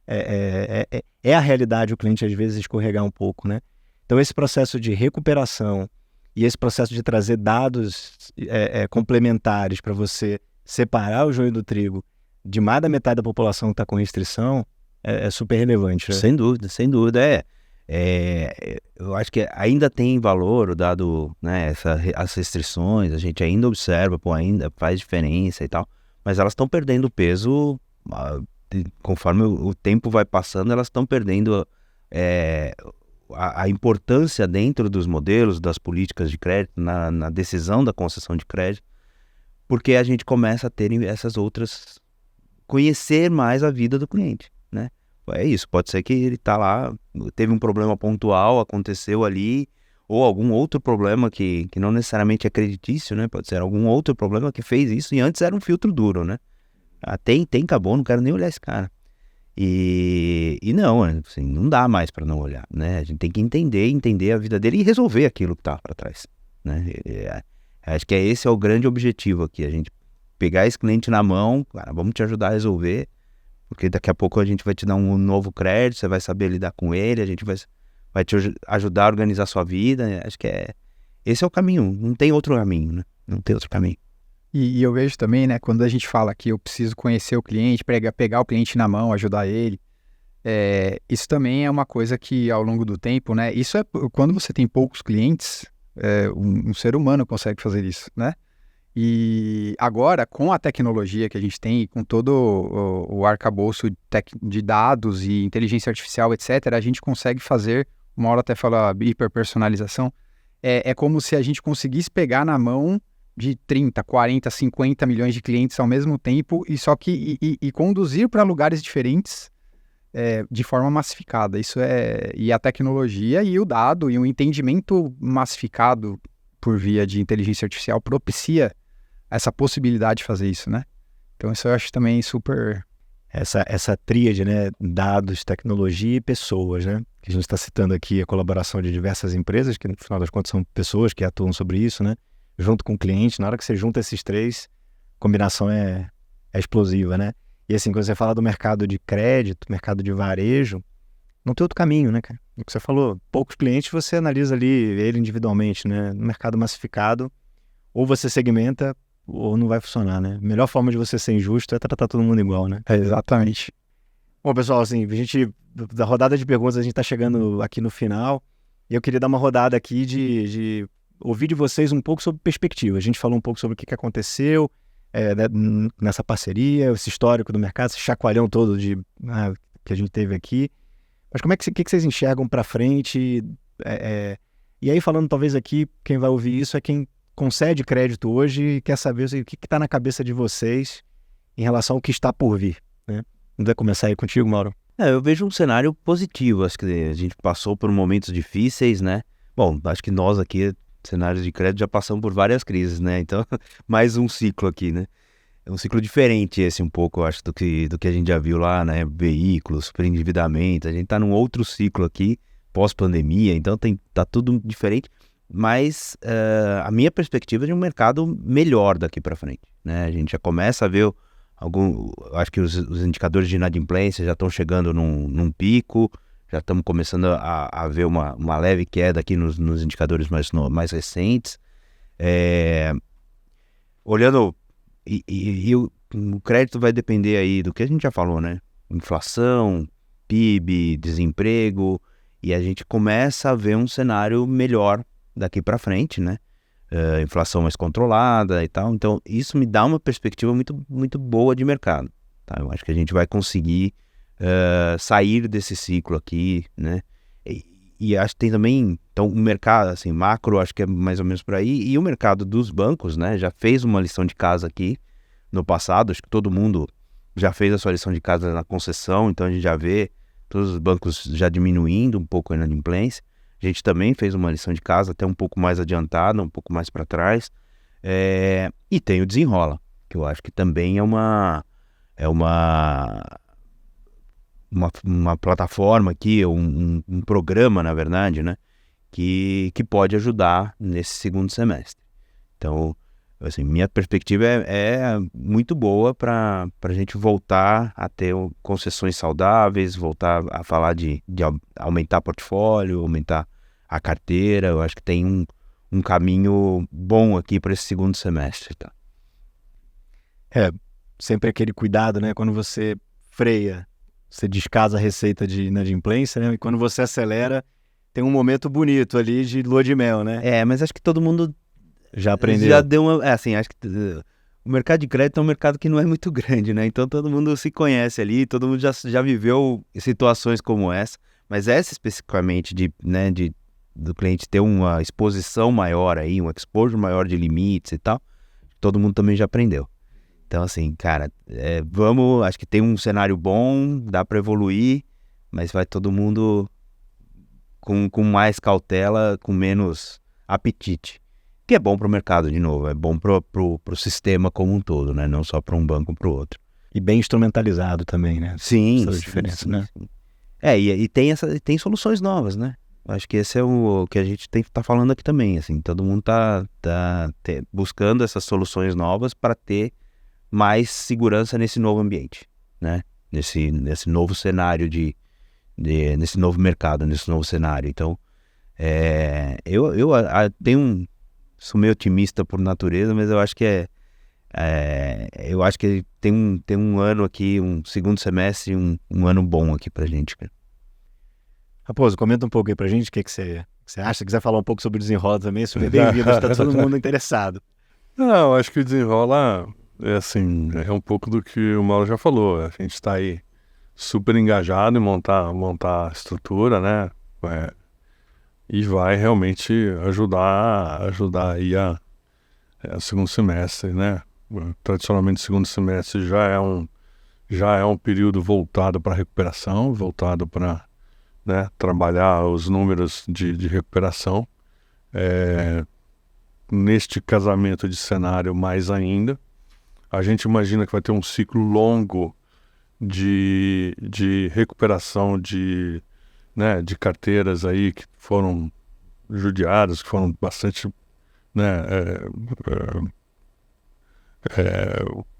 é a realidade o cliente às vezes escorregar um pouco, né? Então esse processo de recuperação e esse processo de trazer dados complementares para você separar o joio do trigo de mais da metade da população que está com restrição é super relevante, né? Sem dúvida, eu acho que ainda tem valor o dado, né, as restrições, a gente ainda observa, ainda faz diferença e tal, mas elas estão perdendo peso, conforme o tempo vai passando, elas estão perdendo a importância dentro dos modelos, das políticas de crédito, na decisão da concessão de crédito, porque a gente começa a ter essas outras, conhecer mais a vida do cliente, né? É isso, pode ser que ele tá lá, teve um problema pontual, aconteceu ali, ou algum outro problema que não necessariamente é creditício, né? Pode ser algum outro problema que fez isso, e antes era um filtro duro, né? Tem, acabou, não quero nem olhar esse cara. E não, assim, não dá mais para não olhar, né? A gente tem que entender a vida dele e resolver aquilo que tá para trás, né? Acho que esse é o grande objetivo aqui, a gente pegar esse cliente na mão, cara, vamos te ajudar a resolver, porque daqui a pouco a gente vai te dar um novo crédito, você vai saber lidar com ele, a gente vai te ajudar a organizar a sua vida. Acho que esse é o caminho, não tem outro caminho, né? Não tem outro caminho. E eu vejo também, né, quando a gente fala que eu preciso conhecer o cliente, pegar o cliente na mão, ajudar ele, isso também é uma coisa que ao longo do tempo, né, isso quando você tem poucos clientes, um ser humano consegue fazer isso, né? E agora, com a tecnologia que a gente tem, com todo o arcabouço de dados e inteligência artificial, etc., a gente consegue fazer, uma hora até fala hiperpersonalização, é como se a gente conseguisse pegar na mão de 30, 40, 50 milhões de clientes ao mesmo tempo e conduzir para lugares diferentes de forma massificada. E a tecnologia e o dado e o entendimento massificado por via de inteligência artificial propicia essa possibilidade de fazer isso, né? Então isso eu acho também super... Essa tríade, né? Dados, tecnologia e pessoas, né? Que a gente está citando aqui a colaboração de diversas empresas, que no final das contas são pessoas que atuam sobre isso, né? Junto com o cliente. Na hora que você junta esses três, a combinação é explosiva, né? E assim, quando você fala do mercado de crédito, mercado de varejo, não tem outro caminho, né, cara? O que você falou, poucos clientes você analisa ali ele individualmente, né? No mercado massificado, ou você segmenta ou não vai funcionar, né? A melhor forma de você ser injusto é tratar todo mundo igual, né? Exatamente. Bom, pessoal, assim, da rodada de perguntas, a gente está chegando aqui no final, e eu queria dar uma rodada aqui de ouvir de vocês um pouco sobre perspectiva. A gente falou um pouco sobre o que aconteceu nessa parceria, esse histórico do mercado, esse chacoalhão todo que a gente teve aqui. Mas como é que vocês enxergam para frente? E aí, falando talvez aqui, quem vai ouvir isso é quem concede crédito hoje e quer saber o que está na cabeça de vocês em relação ao que está por vir, né? Não vai começar aí contigo, Mauro? Eu vejo um cenário positivo. Acho que a gente passou por momentos difíceis, né? Bom, acho que nós aqui, cenários de crédito, já passamos por várias crises, né? Então, mais um ciclo aqui, né? É um ciclo diferente esse um pouco, eu acho, do que a gente já viu lá, né? Veículos, superendividamento. A gente tá num outro ciclo aqui, pós-pandemia, então tá tudo diferente. Mas a minha perspectiva é de um mercado melhor daqui para frente, né? A gente já começa a ver acho que os indicadores de inadimplência já estão chegando num pico, já estamos começando a ver uma leve queda aqui nos indicadores mais recentes. Olhando, o crédito vai depender aí do que a gente já falou, né? Inflação, PIB, desemprego, e a gente começa a ver um cenário melhor daqui para frente, né? Inflação mais controlada e tal. Então, isso me dá uma perspectiva muito, muito boa de mercado, tá? Eu acho que a gente vai conseguir sair desse ciclo aqui, né? E acho que tem também, então, o mercado, assim, macro, acho que é mais ou menos por aí. E o mercado dos bancos, né? Já fez uma lição de casa aqui no passado. Acho que todo mundo já fez a sua lição de casa na concessão. Então, a gente já vê todos os bancos já diminuindo um pouco a inadimplência. A gente também fez uma lição de casa até um pouco mais adiantada, um pouco mais para trás. E tem o Desenrola, que eu acho que também é uma plataforma aqui, um programa, na verdade, né, que pode ajudar nesse segundo semestre. Então, assim, minha perspectiva é muito boa para a gente voltar a ter concessões saudáveis, voltar a falar de aumentar portfólio, aumentar a carteira. Eu acho que tem um caminho bom aqui para esse segundo semestre, tá? Sempre aquele cuidado, né? Quando você freia, você descasa a receita de inadimplência, né? E quando você acelera, tem um momento bonito ali de lua de mel, né? Mas acho que todo mundo já aprendeu. Já deu uma... assim, acho que o mercado de crédito é um mercado que não é muito grande, né? Então todo mundo se conhece ali, todo mundo já viveu situações como essa. Mas essa especificamente do cliente ter uma exposição maior aí, um exposure maior de limites e tal, todo mundo também já aprendeu. Então, assim, cara, acho que tem um cenário bom, dá para evoluir, mas vai todo mundo com mais cautela, com menos apetite. Que é bom para o mercado, de novo, é bom para o sistema como um todo, né? Não só para um banco ou para o outro. E bem instrumentalizado também, né? Sim, essa diferença, né? Sim. E tem soluções novas, né? Acho que esse é o que a gente tá falando aqui também, assim, todo mundo tá buscando essas soluções novas para ter mais segurança nesse novo ambiente, né? Nesse novo cenário nesse novo mercado, nesse novo cenário. Então, sou meio otimista por natureza, mas eu acho que eu acho que tem um ano aqui, um segundo semestre, um ano bom aqui pra gente, cara. Raposo, comenta um pouco aí pra gente o que você acha. Se quiser falar um pouco sobre o Desenrola também, super bem-vindo, está todo mundo interessado. Não, acho que o Desenrola é um pouco do que o Mauro já falou. A gente está aí super engajado em montar a estrutura, né? e vai realmente ajudar aí a segundo semestre, né? Tradicionalmente, segundo semestre já é um período voltado para recuperação, voltado para, né, trabalhar os números de recuperação. Neste casamento de cenário, mais ainda, a gente imagina que vai ter um ciclo longo de recuperação né, de carteiras aí que foram judiadas, que foram bastante, né,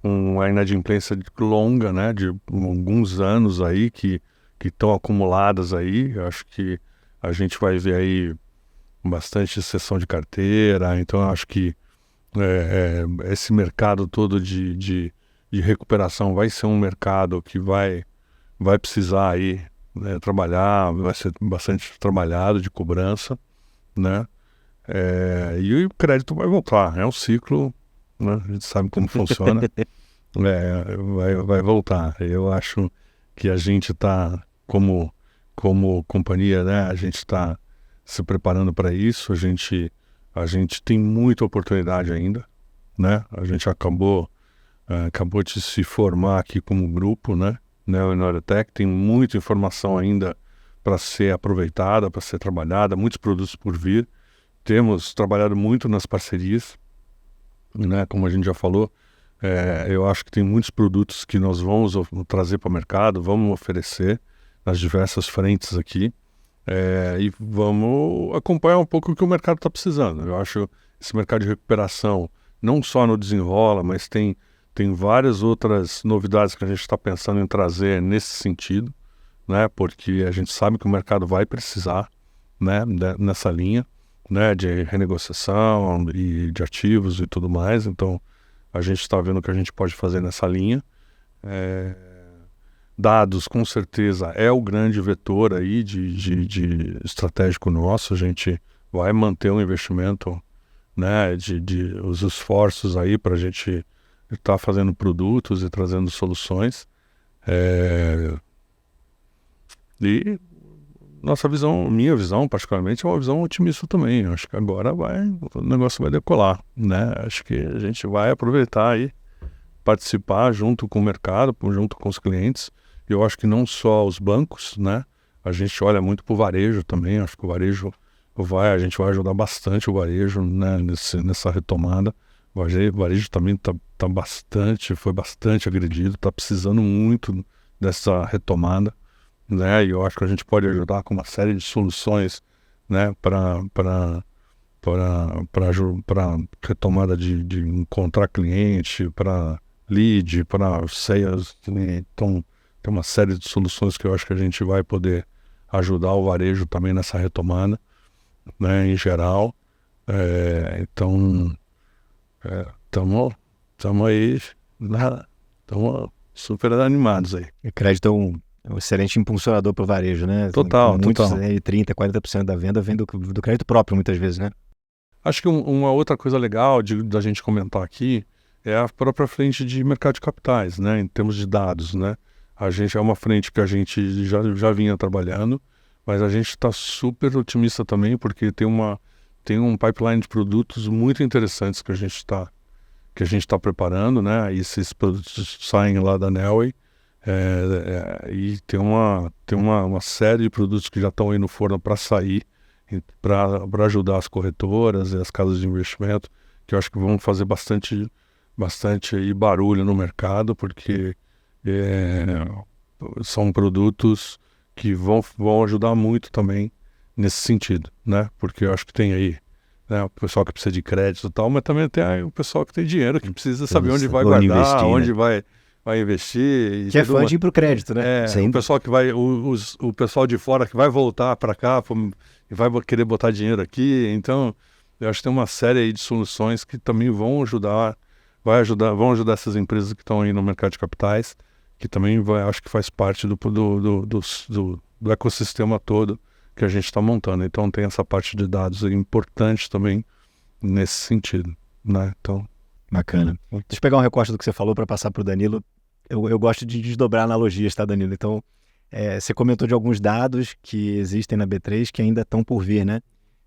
uma inadimplência longa, né, de alguns anos aí que estão acumuladas aí. Eu acho que a gente vai ver aí bastante cessão de carteira, então eu acho que esse mercado todo de recuperação vai ser um mercado que vai precisar aí, né, trabalhar, vai ser bastante trabalhado de cobrança, né? E o crédito vai voltar, é um ciclo, né? A gente sabe como funciona, vai voltar. Eu acho que a gente está, como companhia, né, a gente está se preparando para isso. A gente tem muita oportunidade ainda, né? A gente acabou de se formar aqui como grupo, né? Neo e Neurotech tem muita informação ainda para ser aproveitada, para ser trabalhada, muitos produtos por vir. Temos trabalhado muito nas parcerias, né? Como a gente já falou, eu acho que tem muitos produtos que nós vamos trazer para o mercado, vamos oferecer nas diversas frentes aqui, e vamos acompanhar um pouco o que o mercado está precisando. Eu acho esse mercado de recuperação, não só no Desenrola, mas tem várias outras novidades que a gente está pensando em trazer nesse sentido, né? Porque a gente sabe que o mercado vai precisar, né, nessa linha, né, de renegociação e de ativos e tudo mais. Então, a gente está vendo o que a gente pode fazer nessa linha. Dados, com certeza, é o grande vetor aí de estratégico nosso. A gente vai manter o investimento, né, os esforços aí para a gente estar fazendo produtos e trazendo soluções. E nossa visão, minha visão particularmente, é uma visão otimista também. Acho que agora o negócio vai decolar, né? Acho que a gente vai aproveitar aí, participar junto com o mercado, junto com os clientes. Eu acho que não só os bancos, né? A gente olha muito para o varejo também. Acho que o varejo a gente vai ajudar bastante o varejo, né, nessa retomada. O varejo também foi bastante agredido, está precisando muito dessa retomada, né? E eu acho que a gente pode ajudar com uma série de soluções, né, para retomada de encontrar cliente, para lead, para sales. Então, tem uma série de soluções que eu acho que a gente vai poder ajudar o varejo também nessa retomada, né, em geral. Então, estamos aí, estamos super animados aí. O crédito é um excelente impulsionador para o varejo, né? Total. 30%, 40% da venda vem do crédito próprio, muitas vezes, né? Acho que uma outra coisa legal da gente comentar aqui é a própria frente de mercado de capitais, né? Em termos de dados, né? A gente é uma frente que a gente já vinha trabalhando, mas a gente está super otimista também, porque tem um pipeline de produtos muito interessantes que a gente está preparando, né? E esses produtos saem lá da Neoway, e tem uma série de produtos que já estão aí no forno para sair, para ajudar as corretoras e as casas de investimento, que eu acho que vão fazer bastante aí barulho no mercado, porque são produtos que vão ajudar muito também nesse sentido, né? Porque eu acho que tem aí, né, o pessoal que precisa de crédito e tal, mas também tem aí o pessoal que tem dinheiro, que precisa saber onde vai guardar, investir, onde né? vai investir. Que é funding para o crédito, né? O pessoal que o pessoal de fora que vai voltar para cá e vai querer botar dinheiro aqui. Então, eu acho que tem uma série aí de soluções que também vão ajudar essas empresas que estão aí no mercado de capitais, que também acho que faz parte do ecossistema todo que a gente está montando. Então tem essa parte de dados importante também nesse sentido, né? Então, bacana. Deixa eu pegar um recorte do que você falou para passar para o Danilo. Eu gosto de desdobrar analogias, tá, Danilo? Então, você comentou de alguns dados que existem na B3 que ainda estão por vir, né?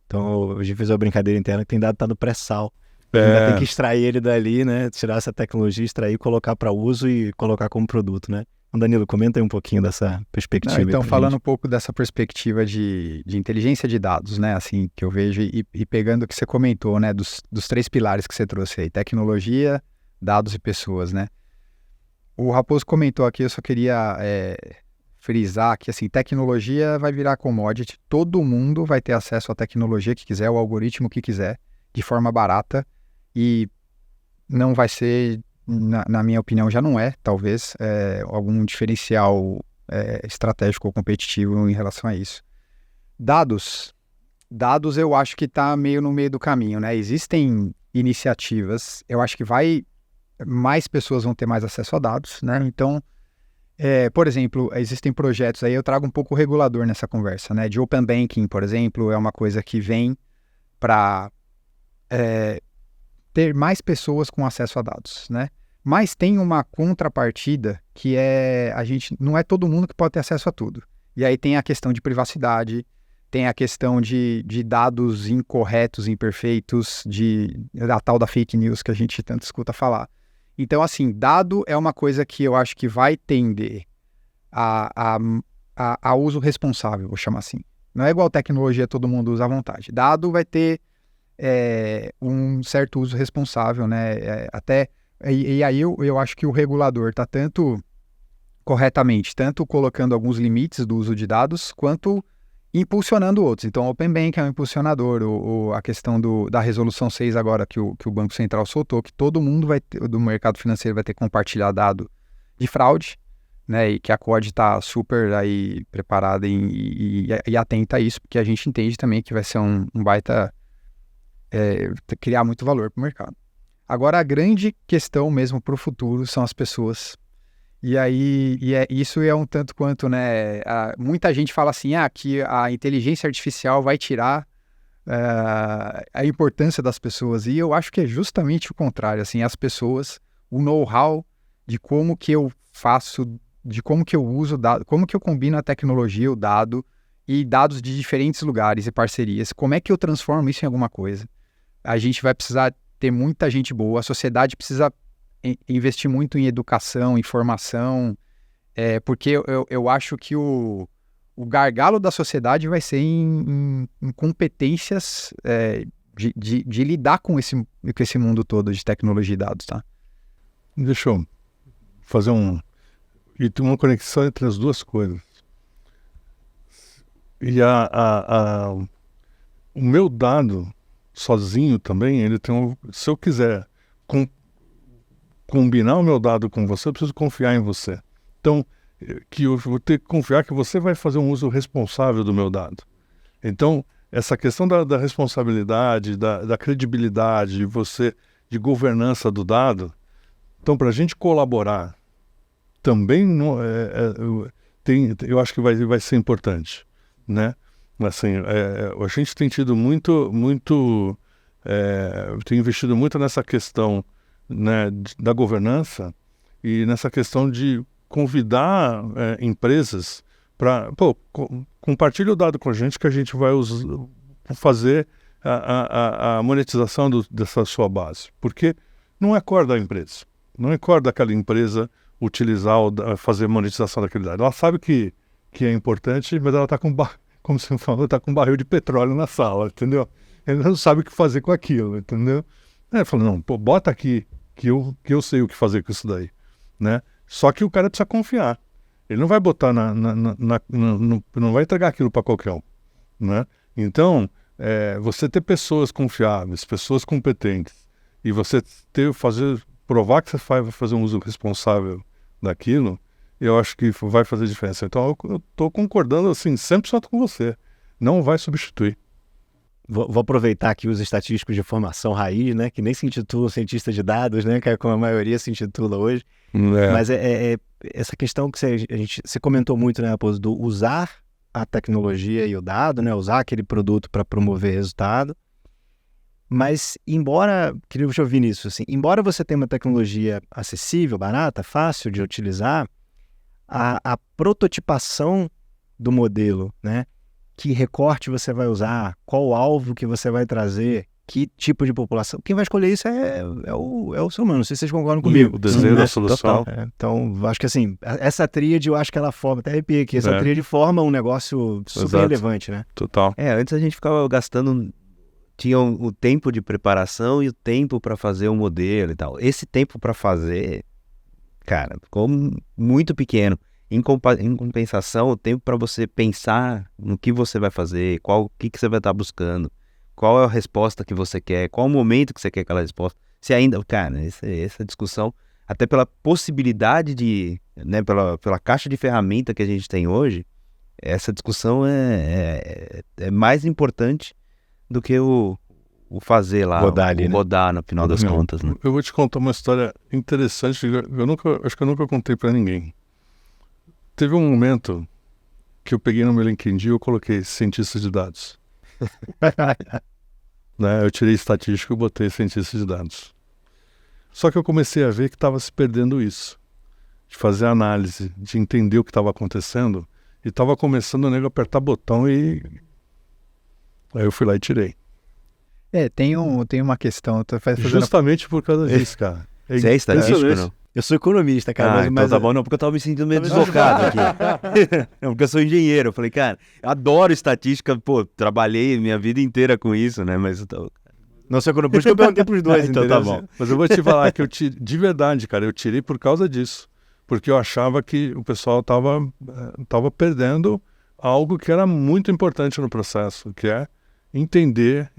Então, a gente fez uma brincadeira interna que tem dado tá no pré-sal. Ainda tem que extrair ele dali, né? Tirar essa tecnologia, extrair, colocar para uso e colocar como produto, né? Então, Danilo, comenta aí um pouquinho dessa perspectiva. Então, falando um pouco dessa perspectiva de inteligência de dados, né? Assim, que eu vejo e pegando o que você comentou, né? Dos 3 pilares que você trouxe aí, tecnologia, dados e pessoas, né? O Raposo comentou aqui, eu só queria frisar que, assim, tecnologia vai virar commodity, todo mundo vai ter acesso à tecnologia que quiser, o algoritmo que quiser, de forma barata, e não vai ser, na minha opinião, já não é, talvez, algum diferencial estratégico ou competitivo em relação a isso. Dados eu acho que está meio no meio do caminho, né? Existem iniciativas, eu acho que mais pessoas vão ter mais acesso a dados, né? Então, por exemplo, existem projetos, aí eu trago um pouco o regulador nessa conversa, né? De Open Banking, por exemplo, é uma coisa que vem para ter mais pessoas com acesso a dados, né? Mas tem uma contrapartida que não é todo mundo que pode ter acesso a tudo. E aí tem a questão de privacidade, tem a questão de dados incorretos, imperfeitos, da tal da fake news que a gente tanto escuta falar. Então, assim, dado é uma coisa que eu acho que vai tender a uso responsável, vou chamar assim. Não é igual tecnologia, todo mundo usa à vontade. Dado vai ter um certo uso responsável, né? E aí eu acho que o regulador está tanto colocando alguns limites do uso de dados, quanto impulsionando outros. Então, o Open Bank é um impulsionador, a questão da Resolução 6 agora que o Banco Central soltou, que todo mundo do mercado financeiro vai ter que compartilhar dado de fraude, né? E que a COD está super aí preparada e atenta a isso, porque a gente entende também que vai ser um baita criar muito valor para o mercado. Agora, a grande questão mesmo para o futuro são as pessoas. E aí, isso é um tanto quanto, né? Muita gente fala assim, que a inteligência artificial vai tirar a importância das pessoas. E eu acho que é justamente o contrário, assim, as pessoas, o know-how de como que eu faço, de como que eu uso o dado, como que eu combino a tecnologia, o dado, e dados de diferentes lugares e parcerias, como é que eu transformo isso em alguma coisa. A gente vai precisar ter muita gente boa, a sociedade precisa investir muito em educação, em formação, porque eu acho que o gargalo da sociedade vai ser em competências de lidar com esse mundo todo de tecnologia e dados, tá? Deixa eu fazer e tem uma conexão entre as duas coisas. E o meu dado sozinho também, ele tem se eu quiser combinar o meu dado com você, eu preciso confiar em você. Então, que eu vou ter que confiar que você vai fazer um uso responsável do meu dado. Então, essa questão da responsabilidade, da credibilidade, de governança do dado, então, para a gente colaborar, também eu acho que vai ser importante, né? Assim, a gente tem tido tem investido muito nessa questão, né, da governança e nessa questão de convidar empresas para compartilhe o dado com a gente que a gente vai fazer a monetização dessa sua base, porque não é core da empresa, não é core daquela empresa utilizar fazer monetização daquele dado. Ela sabe que é importante, mas ela está como você falou, está com um barril de petróleo na sala, entendeu? Ele não sabe o que fazer com aquilo, entendeu? Ele falou, não, bota aqui que eu sei o que fazer com isso daí, né? Só que o cara precisa confiar. Ele não vai botar não vai entregar aquilo para qualquer um, né? Então, você ter pessoas confiáveis, pessoas competentes, e você provar que você vai fazer um uso responsável daquilo, eu acho que vai fazer diferença. Então, eu estou concordando, assim, 100% com você. Não vai substituir. Vou aproveitar aqui os estatísticos de formação raiz, né? Que nem se intitulam cientista de dados, né? Que é como a maioria se intitula hoje. Mas essa questão que você comentou muito, né, Raposo, do usar a tecnologia e o dado, né? Usar aquele produto para promover resultado. Mas, queria te ouvir nisso, assim, embora você tenha uma tecnologia acessível, barata, fácil de utilizar, a prototipação do modelo, né, que recorte você vai usar, qual alvo que você vai trazer, que tipo de população. Quem vai escolher isso é o ser humano. Não sei se vocês concordam comigo. O desenho da solução. Então, acho que assim, essa tríade, eu acho que ela forma, até arrepiei aqui, essa tríade forma um negócio super relevante, né? Total. Antes a gente ficava gastando, tinha o tempo de preparação e o tempo para fazer o modelo e tal. Esse tempo para fazer, cara, ficou muito pequeno. Em compensação, o tempo para você pensar no que você vai fazer, o que você vai estar buscando, qual é a resposta que você quer, qual o momento que você quer aquela resposta. Se ainda, cara, essa discussão, até pela possibilidade de, né, pela caixa de ferramenta que a gente tem hoje, essa discussão é mais importante do que o fazer lá, rodar ali, rodar no final das contas, né? Eu vou te contar uma história interessante, acho que eu nunca contei para ninguém. Teve um momento que eu peguei no meu LinkedIn e eu coloquei cientista de dados. Né? Eu tirei estatística e botei cientista de dados. Só que eu comecei a ver que estava se perdendo isso. De fazer análise, de entender o que estava acontecendo. E estava começando o nego a apertar botão e... Aí eu fui lá e tirei. Tem uma questão... Justamente por causa disso, cara. Você é estatístico, não? Eu sou economista, cara. Então tá bom, não, porque eu tava me sentindo meio deslocado aqui. Não, porque eu sou engenheiro. Eu falei, cara, eu adoro estatística, pô, trabalhei minha vida inteira com isso, né? Mas eu tô... Não sou economista, por isso que eu perguntei pros dois, então entendeu? tá bom. Mas eu vou te falar que de verdade, cara, eu tirei por causa disso. Porque eu achava que o pessoal tava perdendo algo que era muito importante no processo, que é entender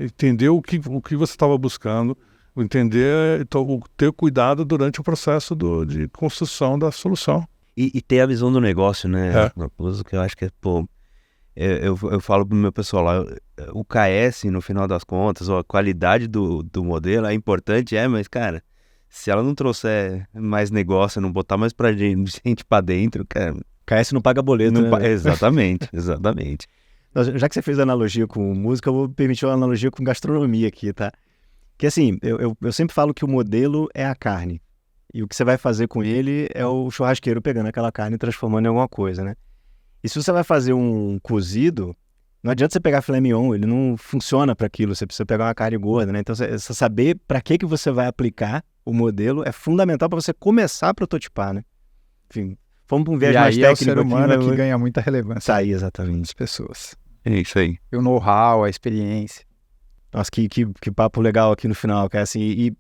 o que você estava buscando, ter cuidado durante o processo de construção da solução. E ter a visão do negócio, né? Uma coisa que eu acho que, pô, eu falo pro meu pessoal lá, o KS, no final das contas, ou a qualidade do modelo é importante, mas, cara, se ela não trouxer mais negócio, não botar mais gente pra dentro, cara... KS não paga boleto, né? Exatamente. Já que você fez a analogia com música, eu vou permitir uma analogia com gastronomia aqui, tá? Que assim, eu sempre falo que o modelo é a carne. E o que você vai fazer com ele é o churrasqueiro pegando aquela carne e transformando em alguma coisa, né? E se você vai fazer um cozido, não adianta você pegar filé mignon, ele não funciona para aquilo, você precisa pegar uma carne gorda, né? Então, você saber para que você vai aplicar o modelo é fundamental para você começar a prototipar, né? Enfim, fomos para um viés mais técnico. E aí é o ser humano que ganha muita relevância. Tá aí, exatamente. As pessoas. É isso aí. E o know-how, a experiência. Nossa, que papo legal aqui no final, cara. Assim,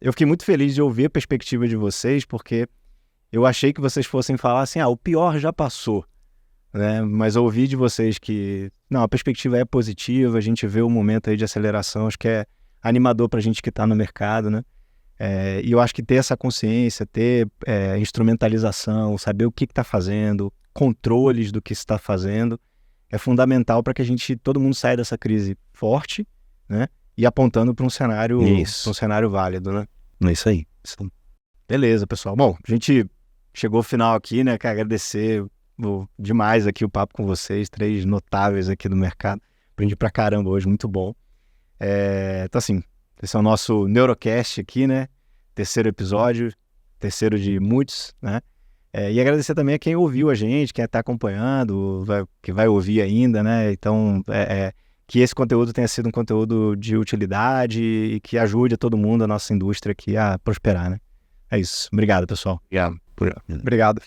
eu fiquei muito feliz de ouvir a perspectiva de vocês, porque eu achei que vocês fossem falar assim, o pior já passou, né? Mas eu ouvi de vocês que, não, a perspectiva é positiva, a gente vê o momento aí de aceleração, acho que é animador pra gente que tá no mercado, né? E eu acho que ter essa consciência, ter instrumentalização, saber o que tá fazendo, controles do que se está fazendo, é fundamental para que todo mundo saia dessa crise forte, né? E apontando para um cenário válido, né? É isso aí. Beleza, pessoal. Bom, a gente chegou ao final aqui, né? Quero agradecer demais aqui o papo com vocês, 3 notáveis aqui do mercado. Aprendi pra caramba hoje, muito bom. Então assim, esse é o nosso Neurocast aqui, né? 3º episódio, 3º de muitos, né? E agradecer também a quem ouviu a gente, quem está acompanhando, que vai ouvir ainda, né? Então, que esse conteúdo tenha sido um conteúdo de utilidade e que ajude a todo mundo, a nossa indústria aqui a prosperar, né? É isso. Obrigado, pessoal. Obrigado. Obrigado.